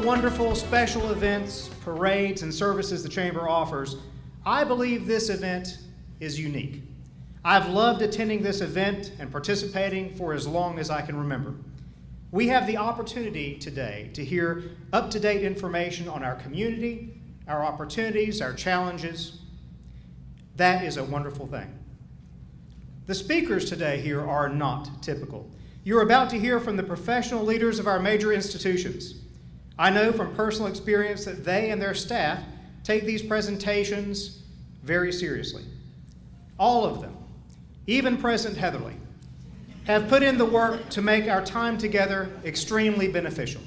wonderful special events, parades, and services the Chamber offers, I believe this event is unique. I've loved attending this event and participating for as long as I can remember. We have the opportunity today to hear up-to-date information on our community, our opportunities, our challenges. That is a wonderful thing. The speakers today here are not typical. You're about to hear from the professional leaders of our major institutions. I know from personal experience that they and their staff take these presentations very seriously. All of them, even President Heatherly, have put in the work to make our time together extremely beneficial.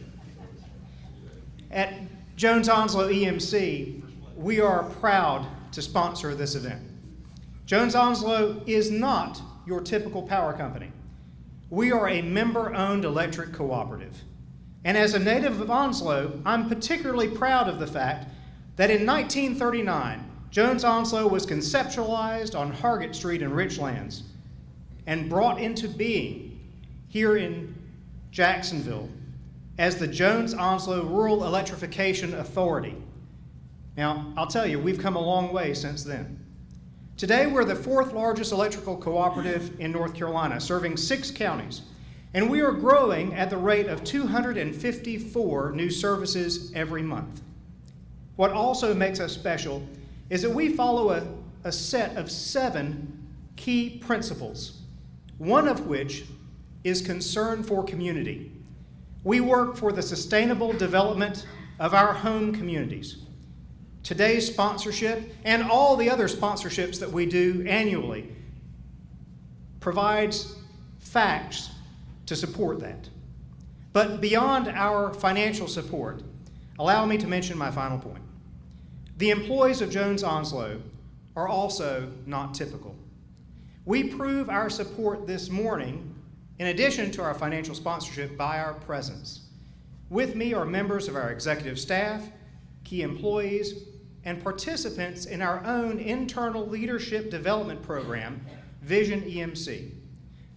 At Jones-Onslow EMC, we are proud to sponsor this event. Jones-Onslow is not your typical power company. We are a member-owned electric cooperative. And as a native of Onslow, I'm particularly proud of the fact that in 1939, Jones-Onslow was conceptualized on Hargett Street in Richlands and brought into being here in Jacksonville as the Jones-Onslow Rural Electrification Authority. Now, I'll tell you, we've come a long way since then. Today, we're the fourth largest electrical cooperative in North Carolina, serving 6 counties, and we are growing at the rate of 254 new services every month. What also makes us special is that we follow a set of 7 key principles, one of which is concern for community. We work for the sustainable development of our home communities. Today's sponsorship and all the other sponsorships that we do annually provides facts to support that. But beyond our financial support, allow me to mention my final point. The employees of Jones-Onslow are also not typical. We prove our support this morning, in addition to our financial sponsorship, by our presence. With me are members of our executive staff, key employees, and participants in our own internal leadership development program, Vision EMC.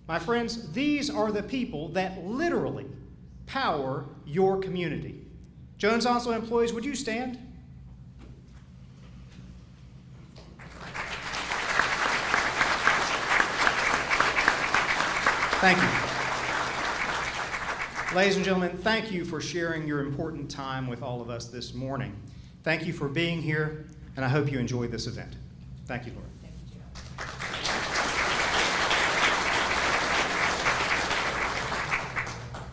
My friends, these are the people that literally power your community. Jones-Onslow employees, would you stand? Thank you. Ladies and gentlemen, thank you for sharing your important time with all of us this morning. Thank you for being here, and I hope you enjoyed this event. Thank you, Laura. Thank you, Joe.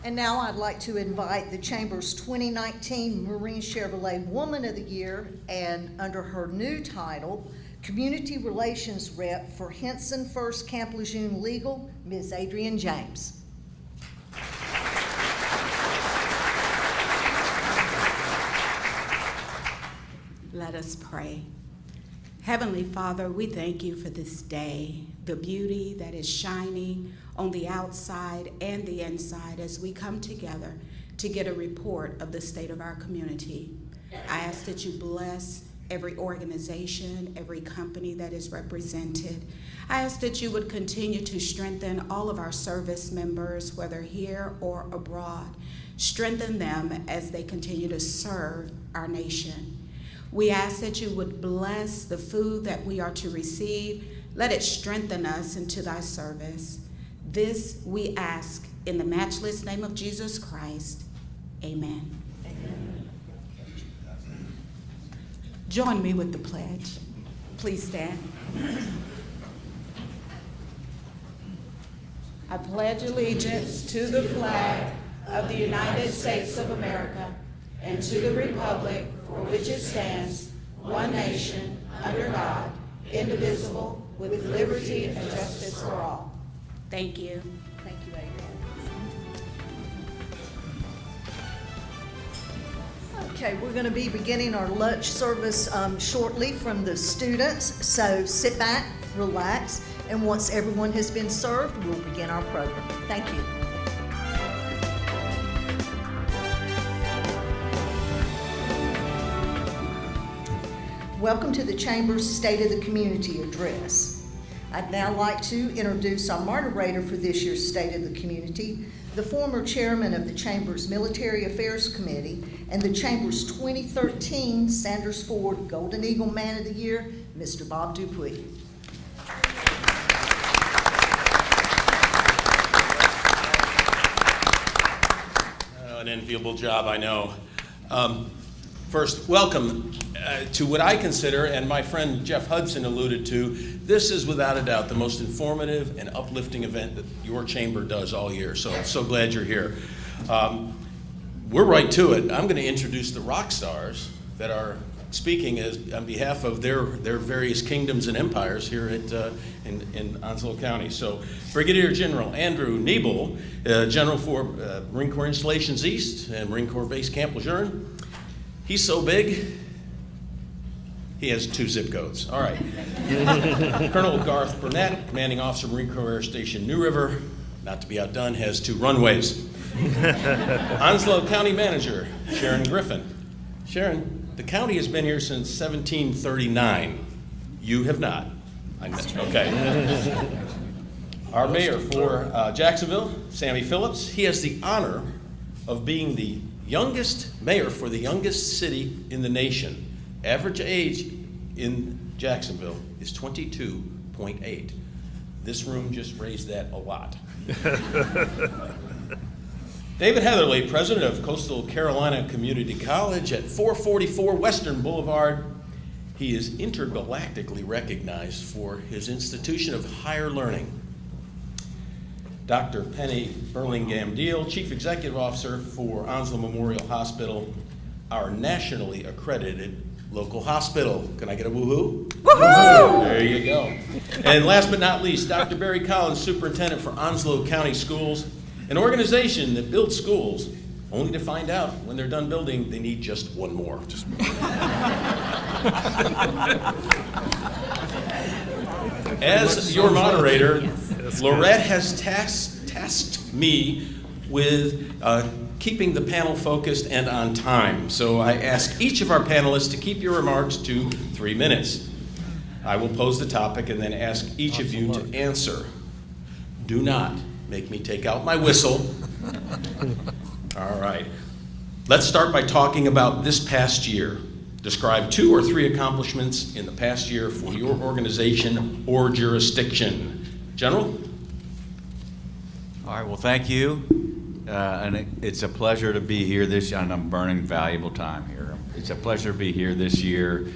And now I'd like to invite the Chamber's 2019 Marine Chevrolet Woman of the Year, and under her new title, Community Relations Rep for Henson First Camp Lejeune Legal, Ms. Adrienne James. Let us pray. Heavenly Father, we thank you for this day, the beauty that is shining on the outside and the inside as we come together to get a report of the state of our community. I ask that you bless every organization, every company that is represented. I ask that you would continue to strengthen all of our service members, whether here or abroad. Strengthen them as they continue to serve our nation. We ask that you would bless the food that we are to receive. Let it strengthen us into thy service. This we ask in the matchless name of Jesus Christ. Amen. Amen. Join me with the pledge. Please stand. I pledge allegiance to the flag of the United States of America and to the republic for which it stands, one nation, under God, indivisible, with liberty and justice for all. Thank you. Thank you, Adrienne. Okay, we're going to be beginning our lunch service shortly from the students, so sit back, relax, and once everyone has been served, we'll begin our program. Thank you. Welcome to the Chamber's State of the Community Address. I'd now like to introduce our moderator for this year's State of the Community, the former chairman of the Chamber's Military Affairs Committee, and the Chamber's 2013 Sanders Ford Golden Eagle Man of the Year, Mr. Bob Dupuy. An enviable job, I know. First, welcome to what I consider, and my friend Jeff Hudson alluded to, this is without a doubt the most informative and uplifting event that your chamber does all year, so I'm so glad you're here. We're right to it. I'm going to introduce the rock stars that are speaking on behalf of their various kingdoms and empires here in Onslow County. So, Brigadier General Andrew Niebel, General for Marine Corps Installations East and Marine Corps Base Camp Lejeune. He's so big, he has 2 zip codes. All right. Colonel Garth Burnett, Commanding Officer, Marine Corps Air Station New River, not to be outdone, has 2 runways. Onslow County Manager Sharon Griffin. Sharon, the county has been here since 1739. You have not. I met you. Okay. Our mayor for Jacksonville, Sammy Phillips, he has the honor of being the youngest mayor for the youngest city in the nation. Average age in Jacksonville is 22.8. This room just raised that a lot. David Heatherly, president of Coastal Carolina Community College at 444 Western Boulevard. He is intergalactically recognized for his institution of higher learning. Dr. Penny Burlingham-Deal, chief executive officer for Onslow Memorial Hospital, our nationally accredited local hospital. Can I get a woohoo? Woohoo! There you go. And last but not least, Dr. Barry Collins, superintendent for Onslow County Schools, an organization that builds schools only to find out when they're done building they need just one more. As your moderator, Lorette has tasked me with keeping the panel focused and on time. So I ask each of our panelists to keep your remarks to 3 minutes. I will pose the topic and then ask each of you to answer. Do not make me take out my whistle. All right. Let's start by talking about this past year. Describe 2 or 3 accomplishments in the past year for your organization or jurisdiction. General? All right, well, thank you. And it's a pleasure to be here this year, and I'm burning valuable time here. It's a pleasure to be here this year.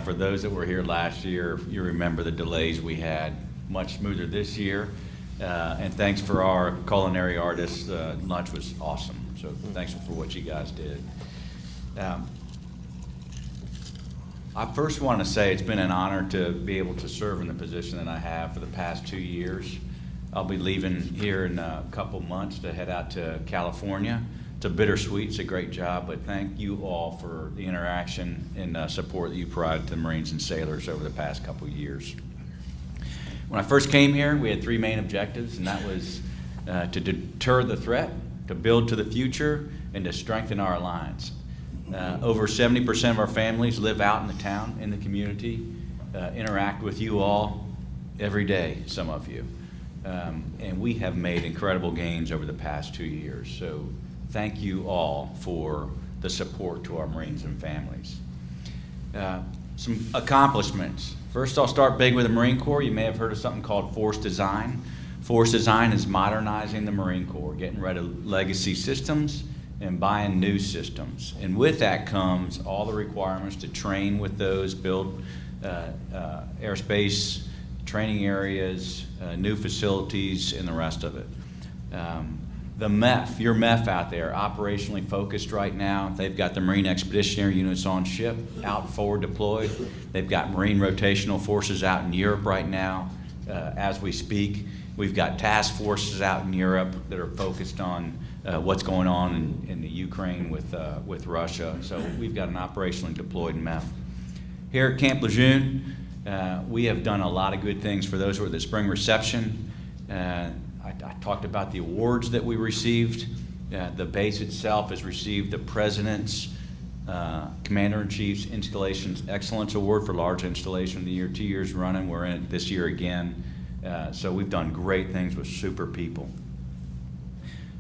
For those that were here last year, you remember the delays we had. Much smoother this year. And thanks for our culinary artists. Lunch was awesome. So thanks for what you guys did. I first want to say it's been an honor to be able to serve in the position that I have for the past 2 years. I'll be leaving here in a couple months to head out to California. It's a bittersweet, it's a great job, but thank you all for the interaction and support that you provided to the Marines and sailors over the past couple years. When I first came here, we had 3 main objectives, and that was to deter the threat, to build to the future, and to strengthen our alliance. Over 70% of our families live out in the town, in the community, interact with you all every day, some of you. And we have made incredible gains over the past 2 years. So thank you all for the support to our Marines and families. Some accomplishments. First, I'll start big with the Marine Corps. You may have heard of something called Force Design. Force Design is modernizing the Marine Corps, getting rid of legacy systems and buying new systems. And with that comes all the requirements to train with those, build airspace, training areas, new facilities, and the rest of it. The MEF, your MEF out there, operationally focused right now. They've got the Marine Expeditionary Units on ship, out forward deployed. They've got Marine rotational forces out in Europe right now as we speak. We've got task forces out in Europe that are focused on what's going on in the Ukraine with Russia. So we've got an operationally deployed MEF. Here at Camp Lejeune, we have done a lot of good things for those who were at the spring reception. I talked about the awards that we received. The base itself has received the President's Commander-in-Chief's Installations Excellence Award for Large Installation of the Year, 2 years running. We're in it this year again. So we've done great things with super people.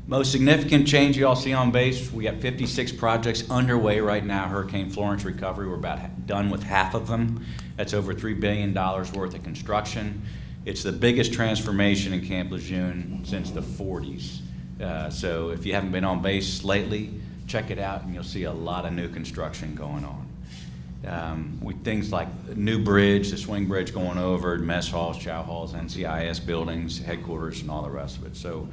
Most significant change you all see on base, we got 56 projects underway right now. Hurricane Florence recovery, we're about done with half of them. That's over $3 billion worth of construction. It's the biggest transformation in Camp Lejeune since the 40s. So if you haven't been on base lately, check it out and you'll see a lot of new construction going on. With things like the new bridge, the swing bridge going over, mess halls, chow halls, NCIS buildings, headquarters, and all the rest of it. So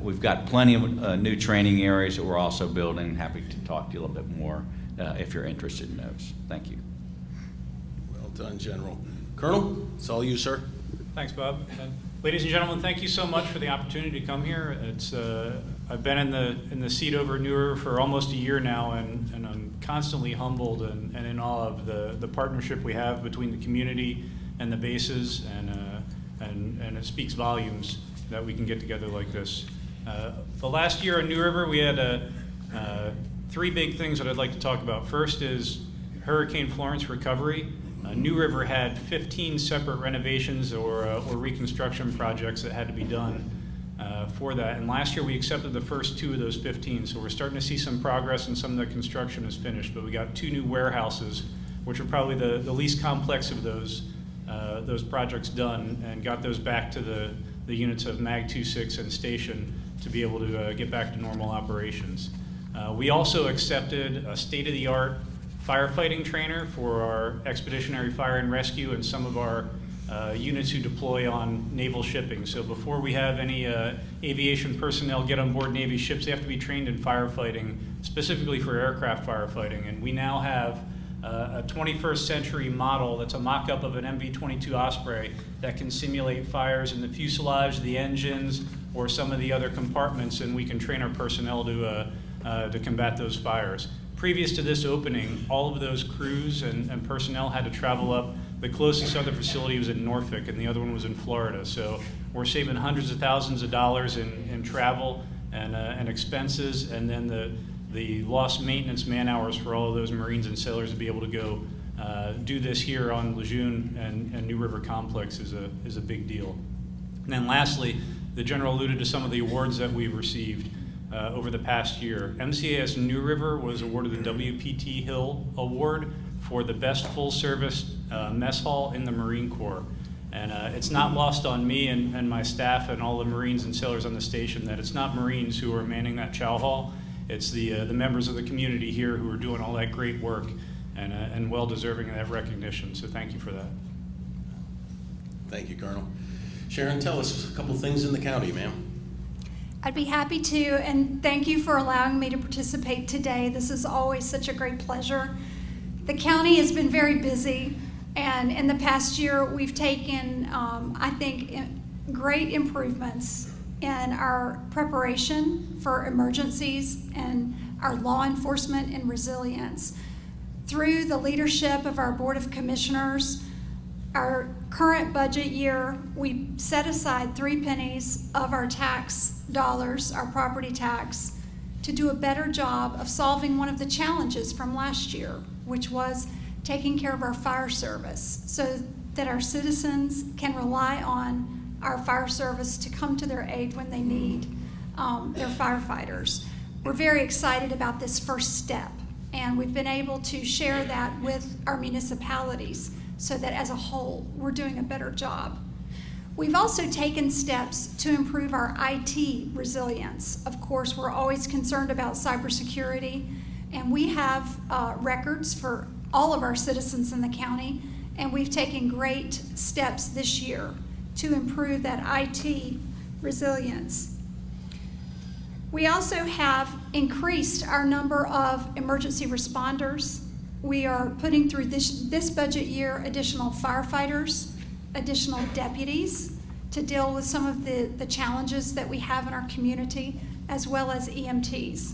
we've got plenty of new training areas that we're also building. Happy to talk to you a little bit more if you're interested in those. Thank you. Well done, General. Colonel, it's all you, sir. Thanks, Bob. Ladies and gentlemen, thank you so much for the opportunity to come here. I've been in the seat over New River for almost a year now, and I'm constantly humbled and in awe of the partnership we have between the community and the bases, and it speaks volumes that we can get together like this. The last year in New River, we had three big things that I'd like to talk about. First is Hurricane Florence recovery. New River had 15 separate renovations or reconstruction projects that had to be done for that. And last year we accepted the first 2 of those 15. So we're starting to see some progress, and some of the construction is finished. But we got 2 new warehouses, which are probably the least complex of those projects done, and got those back to the units of MAG 26 and Station to be able to get back to normal operations. We also accepted a state-of-the-art firefighting trainer for our expeditionary fire and rescue and some of our units who deploy on naval shipping. So before we have any aviation personnel get on board Navy ships, they have to be trained in firefighting, specifically for aircraft firefighting. And we now have a 21st century model that's a mock-up of an MV-22 Osprey that can simulate fires in the fuselage, the engines, or some of the other compartments, and we can train our personnel to combat those fires. Previous to this opening, all of those crews and personnel had to travel up. The closest other facility was in Norfolk, and the other one was in Florida. So we're saving hundreds of thousands of dollars in travel and expenses, and then the lost maintenance man hours for all of those Marines and sailors to be able to go do this here on Lejeune and New River Complex is a big deal. And then lastly, the General alluded to some of the awards that we've received over the past year. MCAS New River was awarded the WPT Hill Award for the best full-service mess hall in the Marine Corps. And it's not lost on me and my staff and all the Marines and sailors on the station that it's not Marines who are manning that chow hall. It's the members of the community here who are doing all that great work and well-deserving of that recognition. So thank you for that. Thank you, Colonel. Sharon, tell us a couple things in the county, ma'am. I'd be happy to, and thank you for allowing me to participate today. This is always such a great pleasure. The county has been very busy, and in the past year, we've taken, I think, great improvements in our preparation for emergencies and our law enforcement and resilience. Through the leadership of our Board of Commissioners, our current budget year, we set aside 3 pennies of our tax dollars, our property tax, to do a better job of solving one of the challenges from last year, which was taking care of our fire service so that our citizens can rely on our fire service to come to their aid when they need their firefighters. We're very excited about this first step, and we've been able to share that with our municipalities so that as a whole, we're doing a better job. We've also taken steps to improve our IT resilience. Of course, we're always concerned about cybersecurity, and we have records for all of our citizens in the county, and we've taken great steps this year to improve that IT resilience. We also have increased our number of emergency responders. We are putting through this budget year additional firefighters, additional deputies to deal with some of the challenges that we have in our community, as well as EMTs.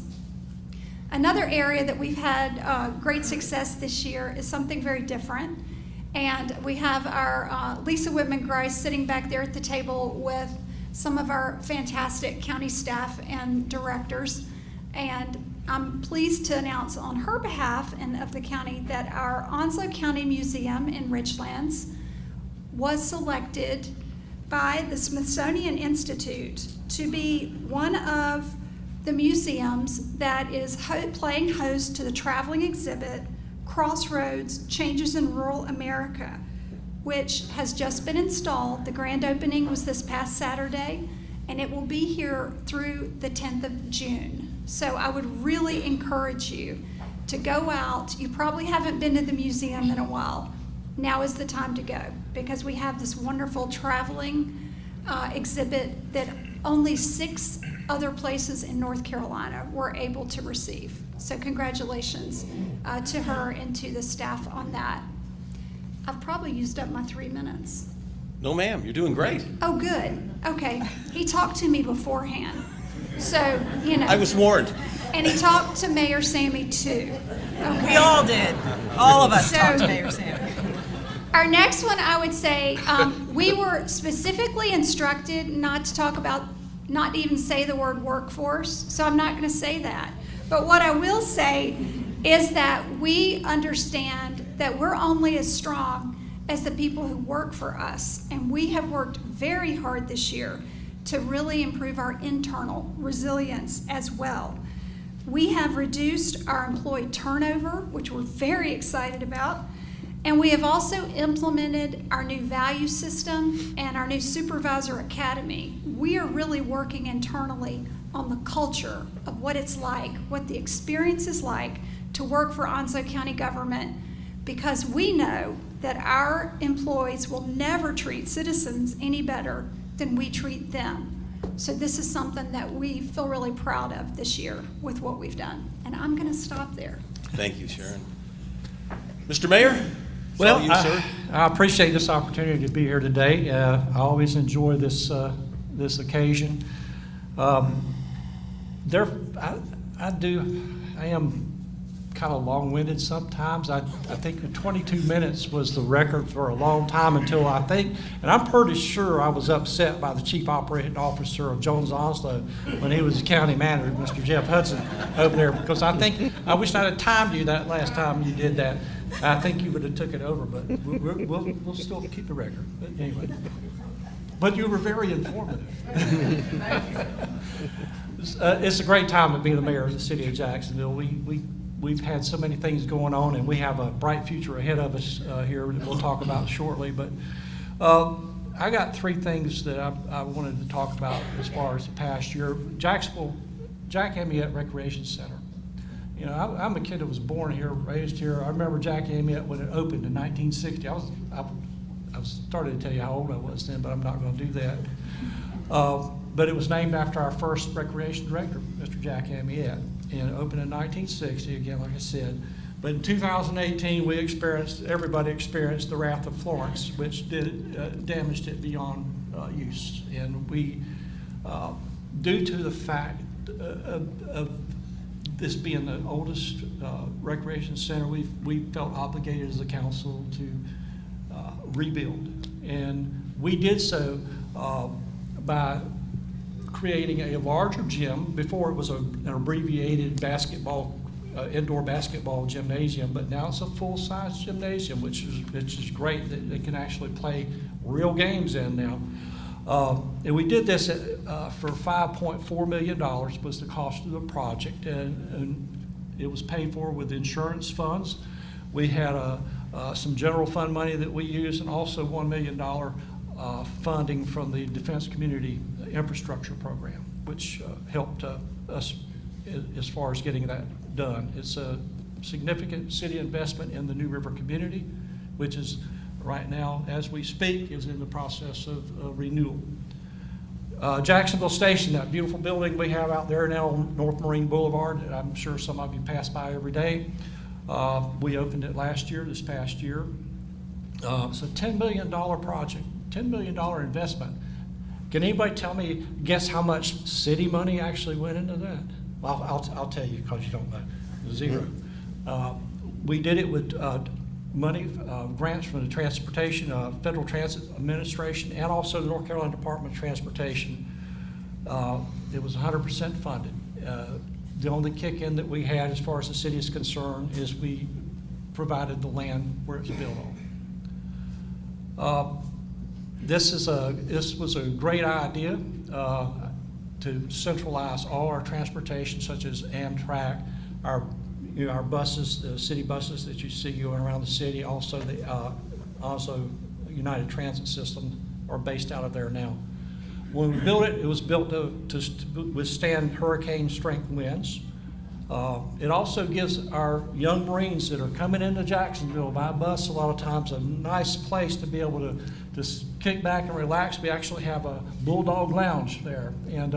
Another area that we've had great success this year is something very different. And we have our Lisa Whitman-Grice sitting back there at the table with some of our fantastic county staff and directors. And I'm pleased to announce on her behalf and of the county that our Onslow County Museum in Richlands was selected by the Smithsonian Institute to be one of the museums that is playing host to the traveling exhibit Crossroads, Changes in Rural America, which has just been installed. The grand opening was this past Saturday, and it will be here through the 10th of June. So I would really encourage you to go out. You probably haven't been to the museum in a while. Now is the time to go, because we have this wonderful traveling exhibit that only 6 other places in North Carolina were able to receive. So congratulations to her and to the staff on that. I've probably used up my 3 minutes. No, ma'am, you're doing great. Oh, good. Okay. He talked to me beforehand. So, you know. I was warned. And he talked to Mayor Sammy too. Okay. We all did. All of us So- talked to Mayor Sammy. Our next one, I would say, we were specifically instructed not to talk about, not to even say the word workforce, so I'm not going to say that. But what I will say is that we understand that we're only as strong as the people who work for us, and we have worked very hard this year to really improve our internal resilience as well. We have reduced our employee turnover, which we're very excited about. And we have also implemented our new value system and our new supervisor academy. We are really working internally on the culture of what it's like, what the experience is like to work for Onslow County government, because we know that our employees will never treat citizens any better than we treat them. So this is something that we feel really proud of this year with what we've done. And I'm going to stop there. Thank you, Sharon. Mr. Mayor? Well, It's all you, sir. I appreciate this opportunity to be here today. I always enjoy this occasion. I am kind of long-winded sometimes. I think 22 minutes was the record for a long time until and I'm pretty sure I was upset by the Chief Operating Officer of Jones-Onslow when he was the county manager, Mr. Jeff Hudson, over there, because I wish I'd have timed you that last time you did that. I think you would have took it over, but we'll still keep the record. But anyway, but you were very informative. It's a great time to be the mayor of the city of Jacksonville. We've had so many things going on, and we have a bright future ahead of us here that we'll talk about shortly. But I got 3 things that I wanted to talk about as far as the past year. Jacksonville, Jack Amyette Recreation Center. You know, I'm a kid that was born here, raised here. I remember Jack Amyette when it opened in 1960. I was starting to tell you how old I was then, but I'm not going to do that. But it was named after our first recreation director, Mr. Jack Amyette, and it opened in 1960, again, like I said. But in 2018, everybody experienced the wrath of Florence, which damaged it beyond use. And we, due to the fact of this being the oldest recreation center, we felt obligated as a council to rebuild. And we did so by creating a larger gym. Before it was an abbreviated indoor basketball gymnasium, but now it's a full-size gymnasium, which is great that they can actually play real games in now. And we did this for $5.4 million was the cost of the project, and it was paid for with insurance funds. We had some general fund money that we used, and also $1 million funding from the Defense Community Infrastructure Program, which helped us as far as getting that done. It's a significant city investment in the New River community, which is right now, as we speak, is in the process of renewal. Jacksonville Station, that beautiful building we have out there now on North Marine Boulevard, that I'm sure some of you pass by every day. We opened it this past year. It's a $10 million project, $10 million investment. Can anybody guess how much city money actually went into that? Well, I'll tell you, because you don't know. 0. We did it with money, grants from the Federal Transit Administration, and also the North Carolina Department of Transportation. It was 100% funded. The only kick-in that we had as far as the city is concerned is we provided the land where it's built on. This was a great idea. to centralize all our transportation, such as Amtrak, our buses, the city buses that you see going around the city, also the United Transit System are based out of there now. When we built it, it was built to withstand hurricane strength winds. It also gives our young Marines that are coming into Jacksonville by bus a lot of times a nice place to be able to kick back and relax. We actually have a Bulldog Lounge there, and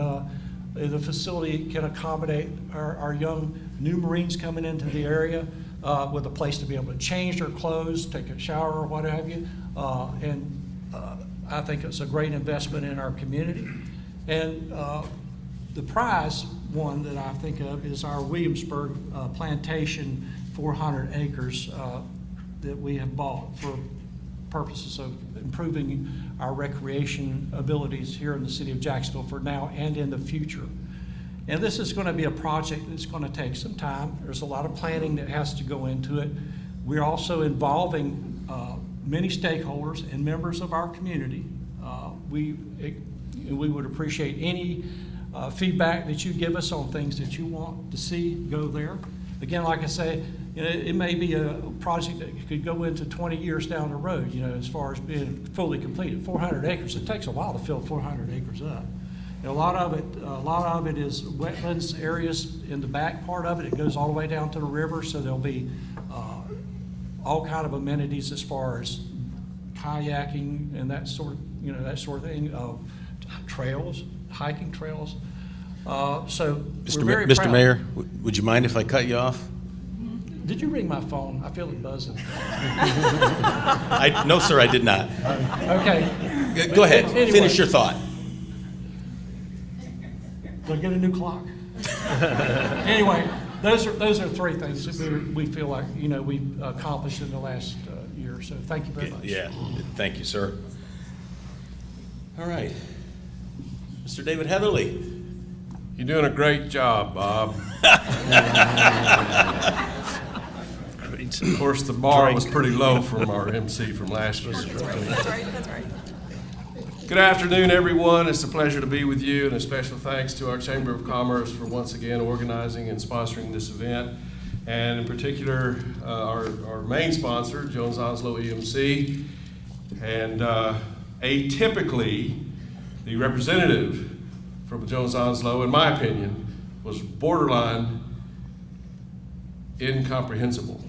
the facility can accommodate our young new Marines coming into the area with a place to be able to change their clothes, take a shower or what have you. I think it's a great investment in our community. And the prize one that I think of is our Williamsburg plantation, 400 acres that we have bought for purposes of improving our recreation abilities here in the city of Jacksonville for now and in the future. And this is going to be a project that's going to take some time. There's a lot of planning that has to go into it. We're also involving many stakeholders and members of our community. We would appreciate any feedback that you give us on things that you want to see go there. Again, like I say, it may be a project that could go into 20 years down the road, as far as being fully completed. 400 acres, it takes a while to fill 400 acres up. And a lot of it is wetlands areas in the back part of it. It goes all the way down to the river, so there'll be all kind of amenities as far as kayaking and that sort of thing. Trails, hiking trails. So we're very Mr. proud. Mayor, would you mind if I cut you off? Did you ring my phone? I feel it buzzing. No, sir, I did not. Okay. Go ahead. Anyway. Finish your thought. They'll get a new clock. Anyway, those are three things that we feel like we've accomplished in the last year. So thank you very much. Yeah, thank you, sir. All right, Mr. David Heatherly. You're doing a great job, Bob. Of course, the bar was pretty low from our MC from last year. That's right. Good afternoon, everyone. It's a pleasure to be with you, and a special thanks to our Chamber of Commerce for once again organizing and sponsoring this event, and in particular, our main sponsor, Jones-Onslow EMC, and atypically, the representative from Jones-Onslow, in my opinion, was borderline incomprehensible.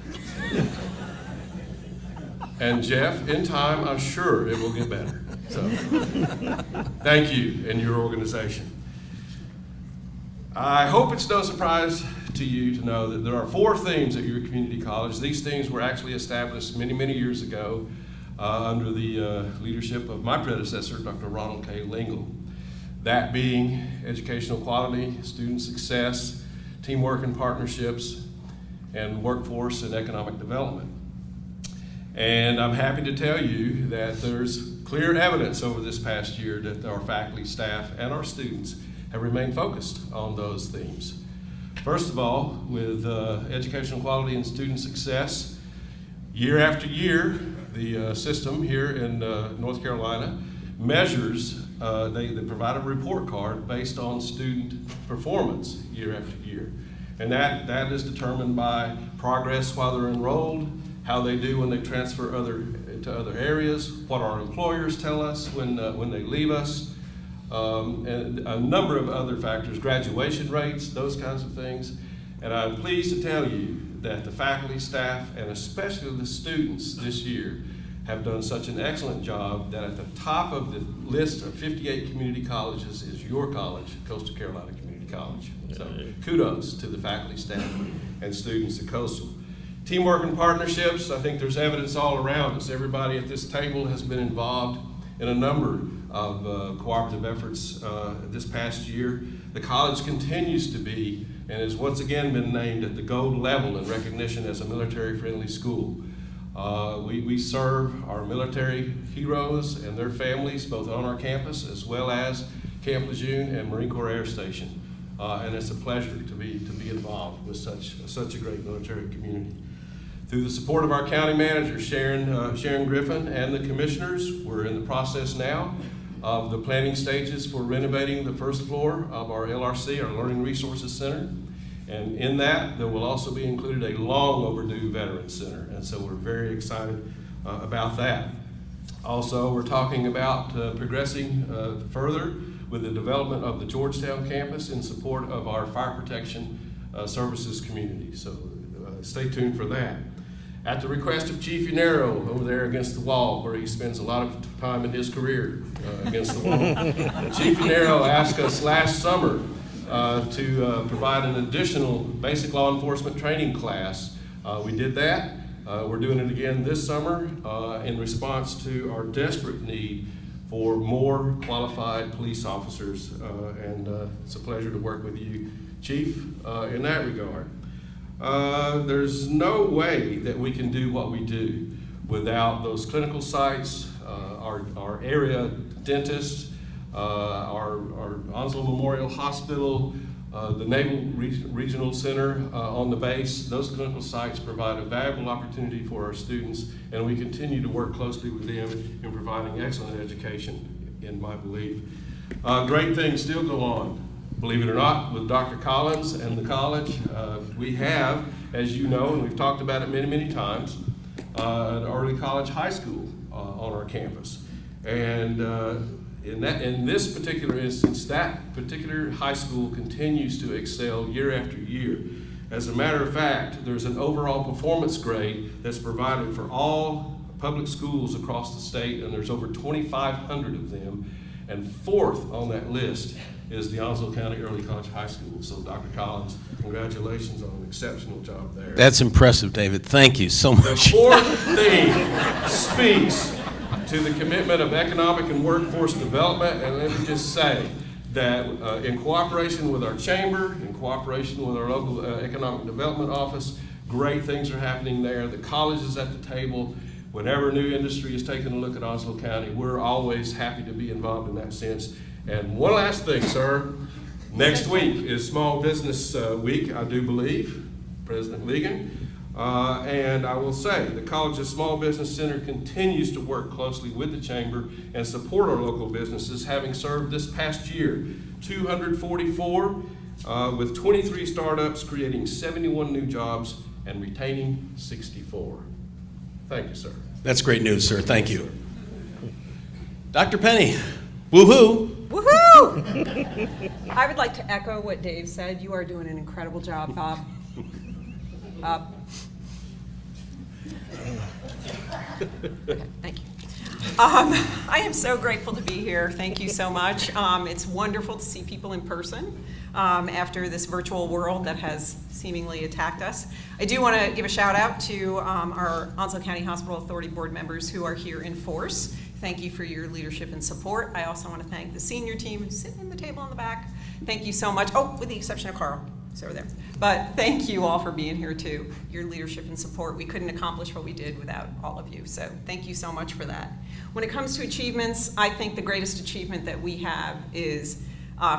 And Jeff, in time, I'm sure it will get better. So, thank you and your organization. I hope it's no surprise to you to know that there are 4 themes at your community college. These themes were actually established many, many years ago under the leadership of my predecessor, Dr. Ronald K. Lingle. That being educational quality, student success, teamwork and partnerships, and workforce and economic development. And I'm happy to tell you that there's clear evidence over this past year that our faculty, staff, and our students have remained focused on those themes. First of all, with educational quality and student success, year after year, the system here in North Carolina measures, they provide a report card based on student performance year after year. And that is determined by progress while they're enrolled, how they do when they transfer to other areas, what our employers tell us when they leave us, and a number of other factors, graduation rates, those kinds of things. And I'm pleased to tell you that the faculty, staff, and especially the students this year have done such an excellent job that at the top of the list of 58 community colleges is your college, Coastal Carolina Community College. So kudos to the faculty, staff, and students at Coastal. Teamwork and partnerships, I think there's evidence all around us. Everybody at this table has been involved in a number of cooperative efforts this past year. The college continues to be and has once again been named at the gold level in recognition as a military-friendly school. We serve our military heroes and their families both on our campus as well as Camp Lejeune and Marine Corps Air Station. And it's a pleasure to be involved with such a great military community. Through the support of our county manager, Sharon Griffin, and the commissioners, we're in the process now of the planning stages for renovating the first floor of our LRC, our Learning Resources Center. And in that, there will also be included a long overdue Veterans Center. And so we're very excited about that. Also, we're talking about progressing further with the development of the Georgetown campus in support of our fire protection services community. So stay tuned for that. At the request of Chief Unero over there against the wall, where he spends a lot of time in his career against the wall, Chief Unero asked us last summer to provide an additional basic law enforcement training class. We did that. We're doing it again this summer in response to our desperate need for more qualified police officers, and it's a pleasure to work with you, Chief, in that regard. There's no way that we can do what we do without those clinical sites, our area dentists, our Onslow Memorial Hospital, the Naval Regional Center on the base. Those clinical sites provide a valuable opportunity for our students, and we continue to work closely with them in providing excellent education, in my belief. Great things still go on, believe it or not, with Dr. Collins and the college. We have, as you know, and we've talked about it many, many times, an early college high school on our campus. And in this particular instance, that particular high school continues to excel year after year. As a matter of fact, there's an overall performance grade that's provided for all public schools across the state, and there's over 2,500 of them. And fourth on that list is the Onslow County Early College High School. So Dr. Collins, congratulations on an exceptional job there. That's impressive, David. Thank you so much. The fourth theme speaks to the commitment of economic and workforce development, and let me just say that in cooperation with our chamber, in cooperation with our local economic development office, great things are happening there. The college is at the table. Whenever new industry is taking a look at Onslow County, we're always happy to be involved in that sense. And one last thing, sir. Next week is Small Business Week, I do believe, President Lejeune. And I will say the college's Small Business Center continues to work closely with the chamber and support our local businesses, having served this past year 244 with 23 startups, creating 71 new jobs and retaining 64. Thank you, sir. That's great news, sir. Thank you. Dr. Penny, woo-hoo. Woohoo! I would like to echo what Dave said. You are doing an incredible job, Bob. Okay, thank you. I am so grateful to be here. Thank you so much. It's wonderful to see people in person after this virtual world that has seemingly attacked us. I do want to give a shout out to our Onslow County Hospital Authority board members who are here in force. Thank you for your leadership and support. I also want to thank the senior team who's sitting in the table in the back. Thank you so much. Oh, with the exception of Carl. It's over there. But thank you all for being here too. Your leadership and support. We couldn't accomplish what we did without all of you. So thank you so much for that. When it comes to achievements, I think the greatest achievement that we have is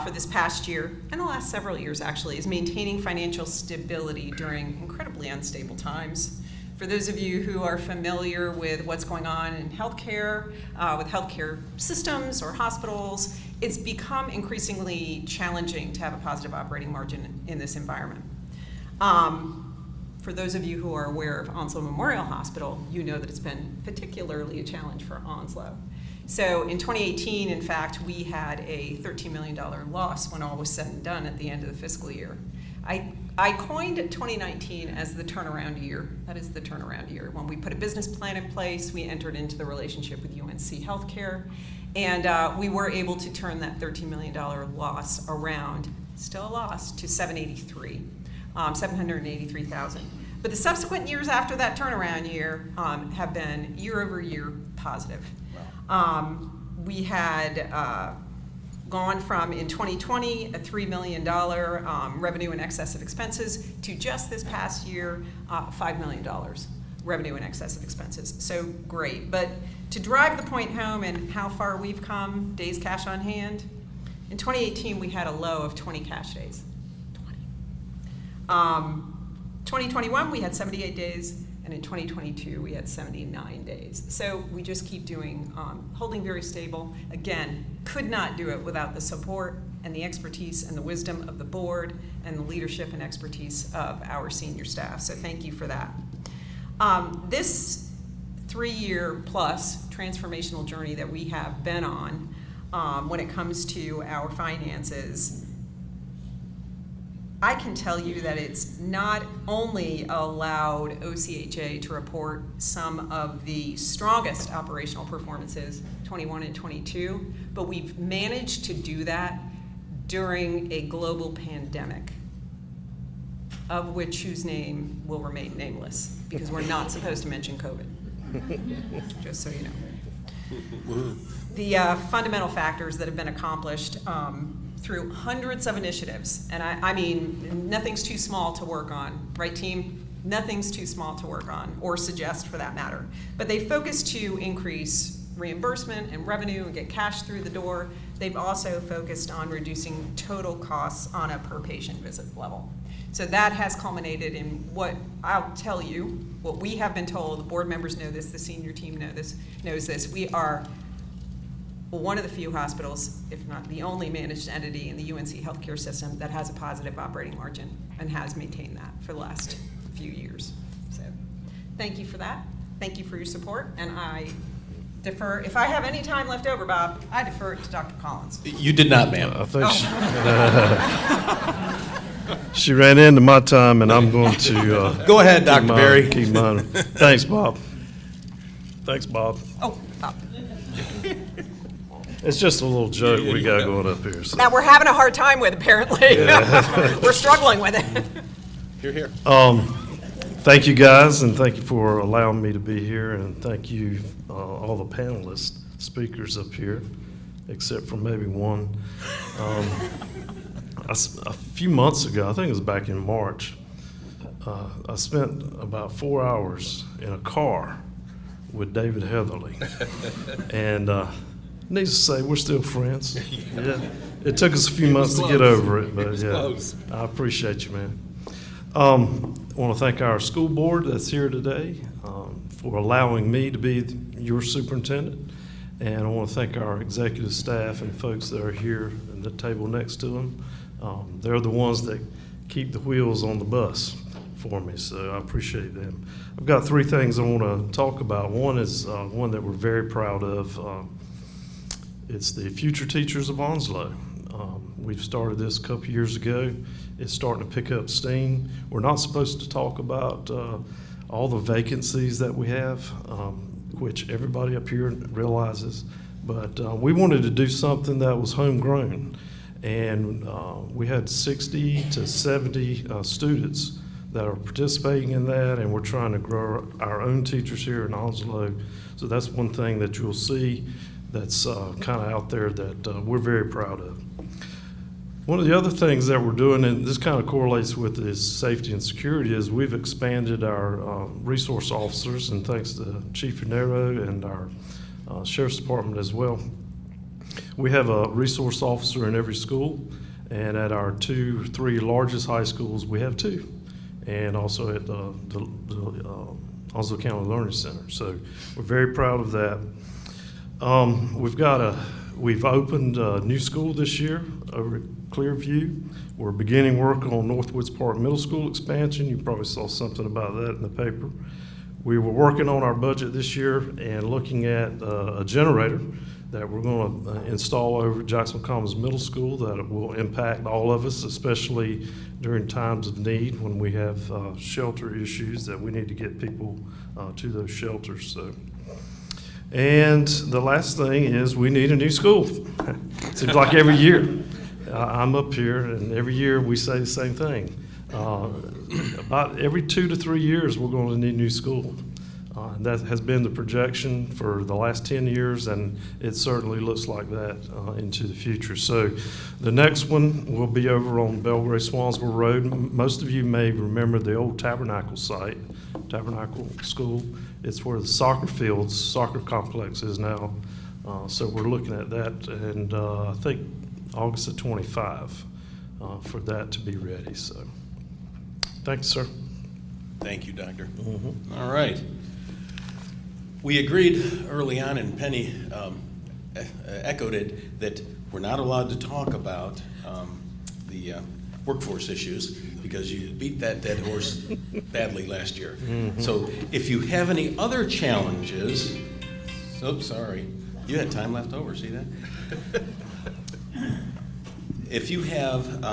for this past year, and the last several years actually, is maintaining financial stability during incredibly unstable times. For those of you who are familiar with what's going on in healthcare, with healthcare systems or hospitals, it's become increasingly challenging to have a positive operating margin in this environment. For those of you who are aware of Onslow Memorial Hospital, you know that it's been particularly a challenge for Onslow. So in 2018, in fact, we had a $13 million loss when all was said and done at the end of the fiscal year. I coined 2019 as the turnaround year. That is the turnaround year. When we put a business plan in place, we entered into the relationship with UNC Healthcare, and we were able to turn that $13 million loss around, still a loss, to $783,000. But the subsequent years after that turnaround year have been year over year positive. We had gone from, in 2020, a $3 million revenue in excess of expenses to just this past year, $5 million revenue in excess of expenses. So great. But to drive the point home and how far we've come, days cash on hand, in 2018 we had a low of 20 cash days. 2021 we had 78 days, And in 2022, we had 79 days. So we just keep doing, holding very stable. Again, could not do it without the support and the expertise and the wisdom of the board and the leadership and expertise of our senior staff. So thank you for that. This 3-year plus transformational journey that we have been on when it comes to our finances, I can tell you that it's not only allowed OCHA to report some of the strongest operational performances, 21 and 22, but we've managed to do that during a global pandemic, of which whose name will remain nameless, because we're not supposed to mention COVID, just so you know. The fundamental factors that have been accomplished through hundreds of initiatives, and I mean, nothing's too small to work on, right team? Nothing's too small to work on, or suggest for that matter. But they focus to increase reimbursement and revenue and get cash through the door. They've also focused on reducing total costs on a per patient visit level. So that has culminated in what I'll tell you, what we have been told, the board members know this, the senior team knows this. We are one of the few hospitals, if not the only managed entity in the UNC healthcare system that has a positive operating margin and has maintained that for the last few years. So thank you for that. Thank you for your support. And I defer, if I have any time left over, Bob, I defer it to Dr. Collins. You did not, ma'am. I think she ran into my time, and I'm going to Go ahead, Dr. Berry. Keep mine. Thanks, Bob. Thanks, Bob. Oh, Bob. It's just a little joke we got going up here. So. That we're having a hard time with, apparently. Yeah. We're struggling with it. Hear, hear. Thank you, guys, and thank you for allowing me to be here, and thank you, all the panelists, speakers up here, except for maybe one. A few months ago, I think it was back in March, I spent about 4 hours in a car with David Heatherly, and needless to say, we're still friends. Yeah, it took us a few months to get over it, but yeah, I appreciate you, man. I want to thank our school board that's here today for allowing me to be your superintendent, and I want to thank our executive staff and folks that are here at the table next to them. They're the ones that keep the wheels on the bus for me, so I appreciate them. I've got 3 things I want to talk about. One is one that we're very proud of. It's the Future Teachers of Onslow. We've started this a couple years ago. It's starting to pick up steam. We're not supposed to talk about all the vacancies that we have, which everybody up here realizes, but we wanted to do something that was homegrown. And we had 60 to 70 students that are participating in that, and we're trying to grow our own teachers here in Onslow. So that's one thing that you'll see that's kind of out there that we're very proud of. One of the other things that we're doing, and this kind of correlates with this safety and security, is we've expanded our resource officers, and thanks to Chief Finero and our Sheriff's Department as well. We have a resource officer in every school, and at our 2-3 largest high schools, we have 2, and also at the Onslow County Learning Center. So we're very proud of that. We've opened a new school this year over at Clearview. We're beginning work on Northwoods Park Middle School expansion. You probably saw something about that in the paper. We were working on our budget this year and looking at a generator that we're going to install over at Jacksonville Commons Middle School that will impact all of us, especially during times of need when we have shelter issues that we need to get people to those shelters. So. And the last thing is we need a new school. Seems like every year. I'm up here, and every year we say the same thing. About every 2 to 3 years, we're going to need a new school. That has been the projection for the last 10 years, and it certainly looks like that into the future. So the next one will be over on Belgrade-Swansville Road. Most of you may remember the old Tabernacle site, Tabernacle School. It's where the soccer complex is now. So we're looking at that, and I think August of 25 for that to be ready. So thanks, sir. Thank you, Doctor. All right. We agreed early on, and Penny echoed it, that we're not allowed to talk about the workforce issues because you beat that dead horse badly last year. So if you have any other challenges, sorry, you had time left over, see that? If you have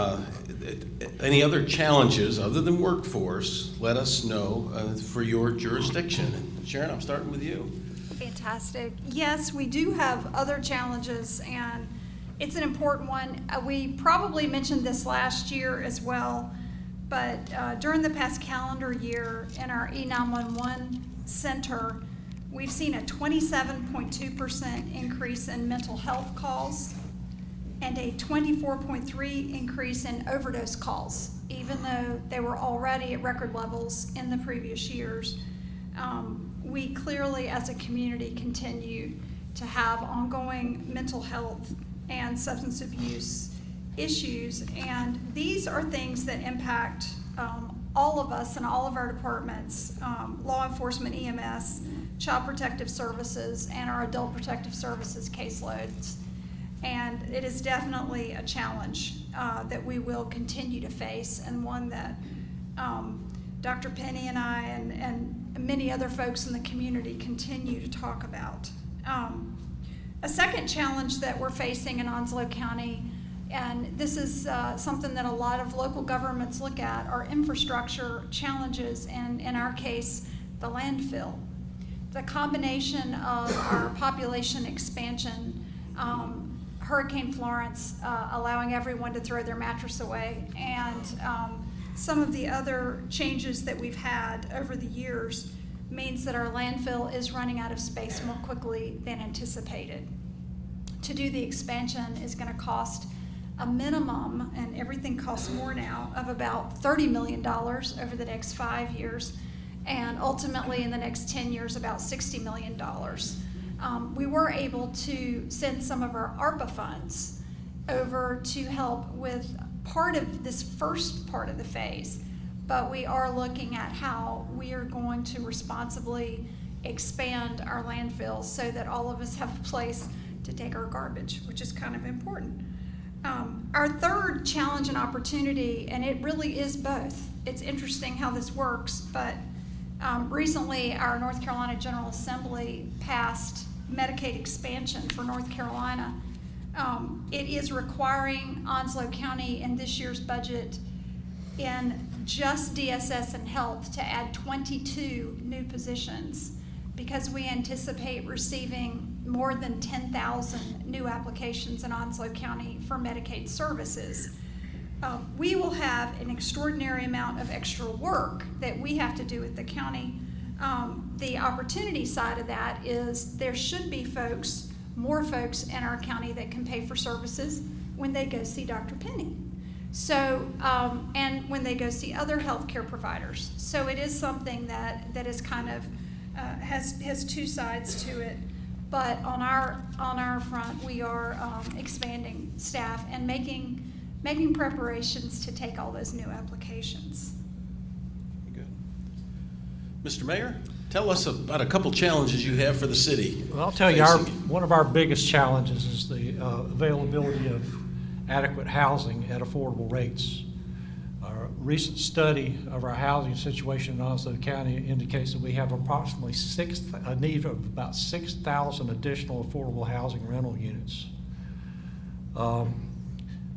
any other challenges other than workforce, let us know for your jurisdiction. Sharon, I'm starting with you. Fantastic. Yes, we do have other challenges, and it's an important one. We probably mentioned this last year as well, but during the past calendar year in our E911 center, we've seen a 27.2% increase in mental health calls and a 24.3% increase in overdose calls, even though they were already at record levels in the previous years. We clearly, as a community, continue to have ongoing mental health and substance abuse issues, and these are things that impact all of us and all of our departments, law enforcement, EMS, child protective services, and our adult protective services caseloads. And it is definitely a challenge that we will continue to face, and one that Dr. Penny and I and many other folks in the community continue to talk about. A second challenge that we're facing in Onslow County, and this is something that a lot of local governments look at, are infrastructure challenges, and in our case, the landfill. The combination of our population expansion, Hurricane Florence allowing everyone to throw their mattress away, and some of the other changes that we've had over the years means that our landfill is running out of space more quickly than anticipated. To do the expansion is going to cost a minimum, and everything costs more now, of about $30 million over the next 5 years, and ultimately in the next 10 years about $60 million. We were able to send some of our ARPA funds over to help with part of this first part of the phase, but we are looking at how we are going to responsibly expand our landfills so that all of us have a place to take our garbage, which is kind of important. Our third challenge and opportunity, and it really is both. It's interesting how this works, but recently our North Carolina General Assembly passed Medicaid expansion for North Carolina. It is requiring Onslow County in this year's budget in just DSS and health to add 22 new positions because we anticipate receiving more than 10,000 new applications in Onslow County for Medicaid services. We will have an extraordinary amount of extra work that we have to do at the county. The opportunity side of that is there should be more folks in our county that can pay for services when they go see Dr. Penny. So, and when they go see other healthcare providers. So it is something that is kind of, has two sides to it. But on our front, we are expanding staff and making preparations to take all those new applications. Good. Mr. Mayor, tell us about a couple challenges you have for the city. Well, I'll tell you, one of our biggest challenges is the availability of adequate housing at affordable rates. Our recent study of our housing situation in Onslow County indicates that we have approximately a need of about 6,000 additional affordable housing rental units.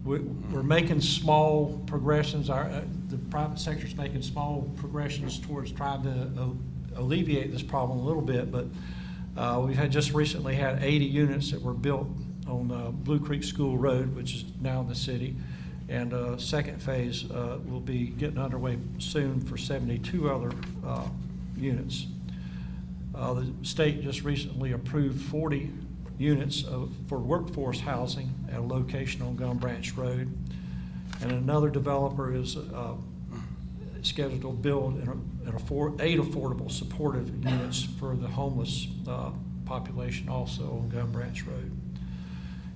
We're making small progressions. The private sector is making small progressions towards trying to alleviate this problem a little bit, but we've just recently had 80 units that were built on Blue Creek School Road, which is now in the city, and second phase will be getting underway soon for 72 other units. The state just recently approved 40 units for workforce housing at a location on Gum Branch Road, and another developer is scheduled to build 8 affordable supportive units for the homeless population also on Gum Branch Road.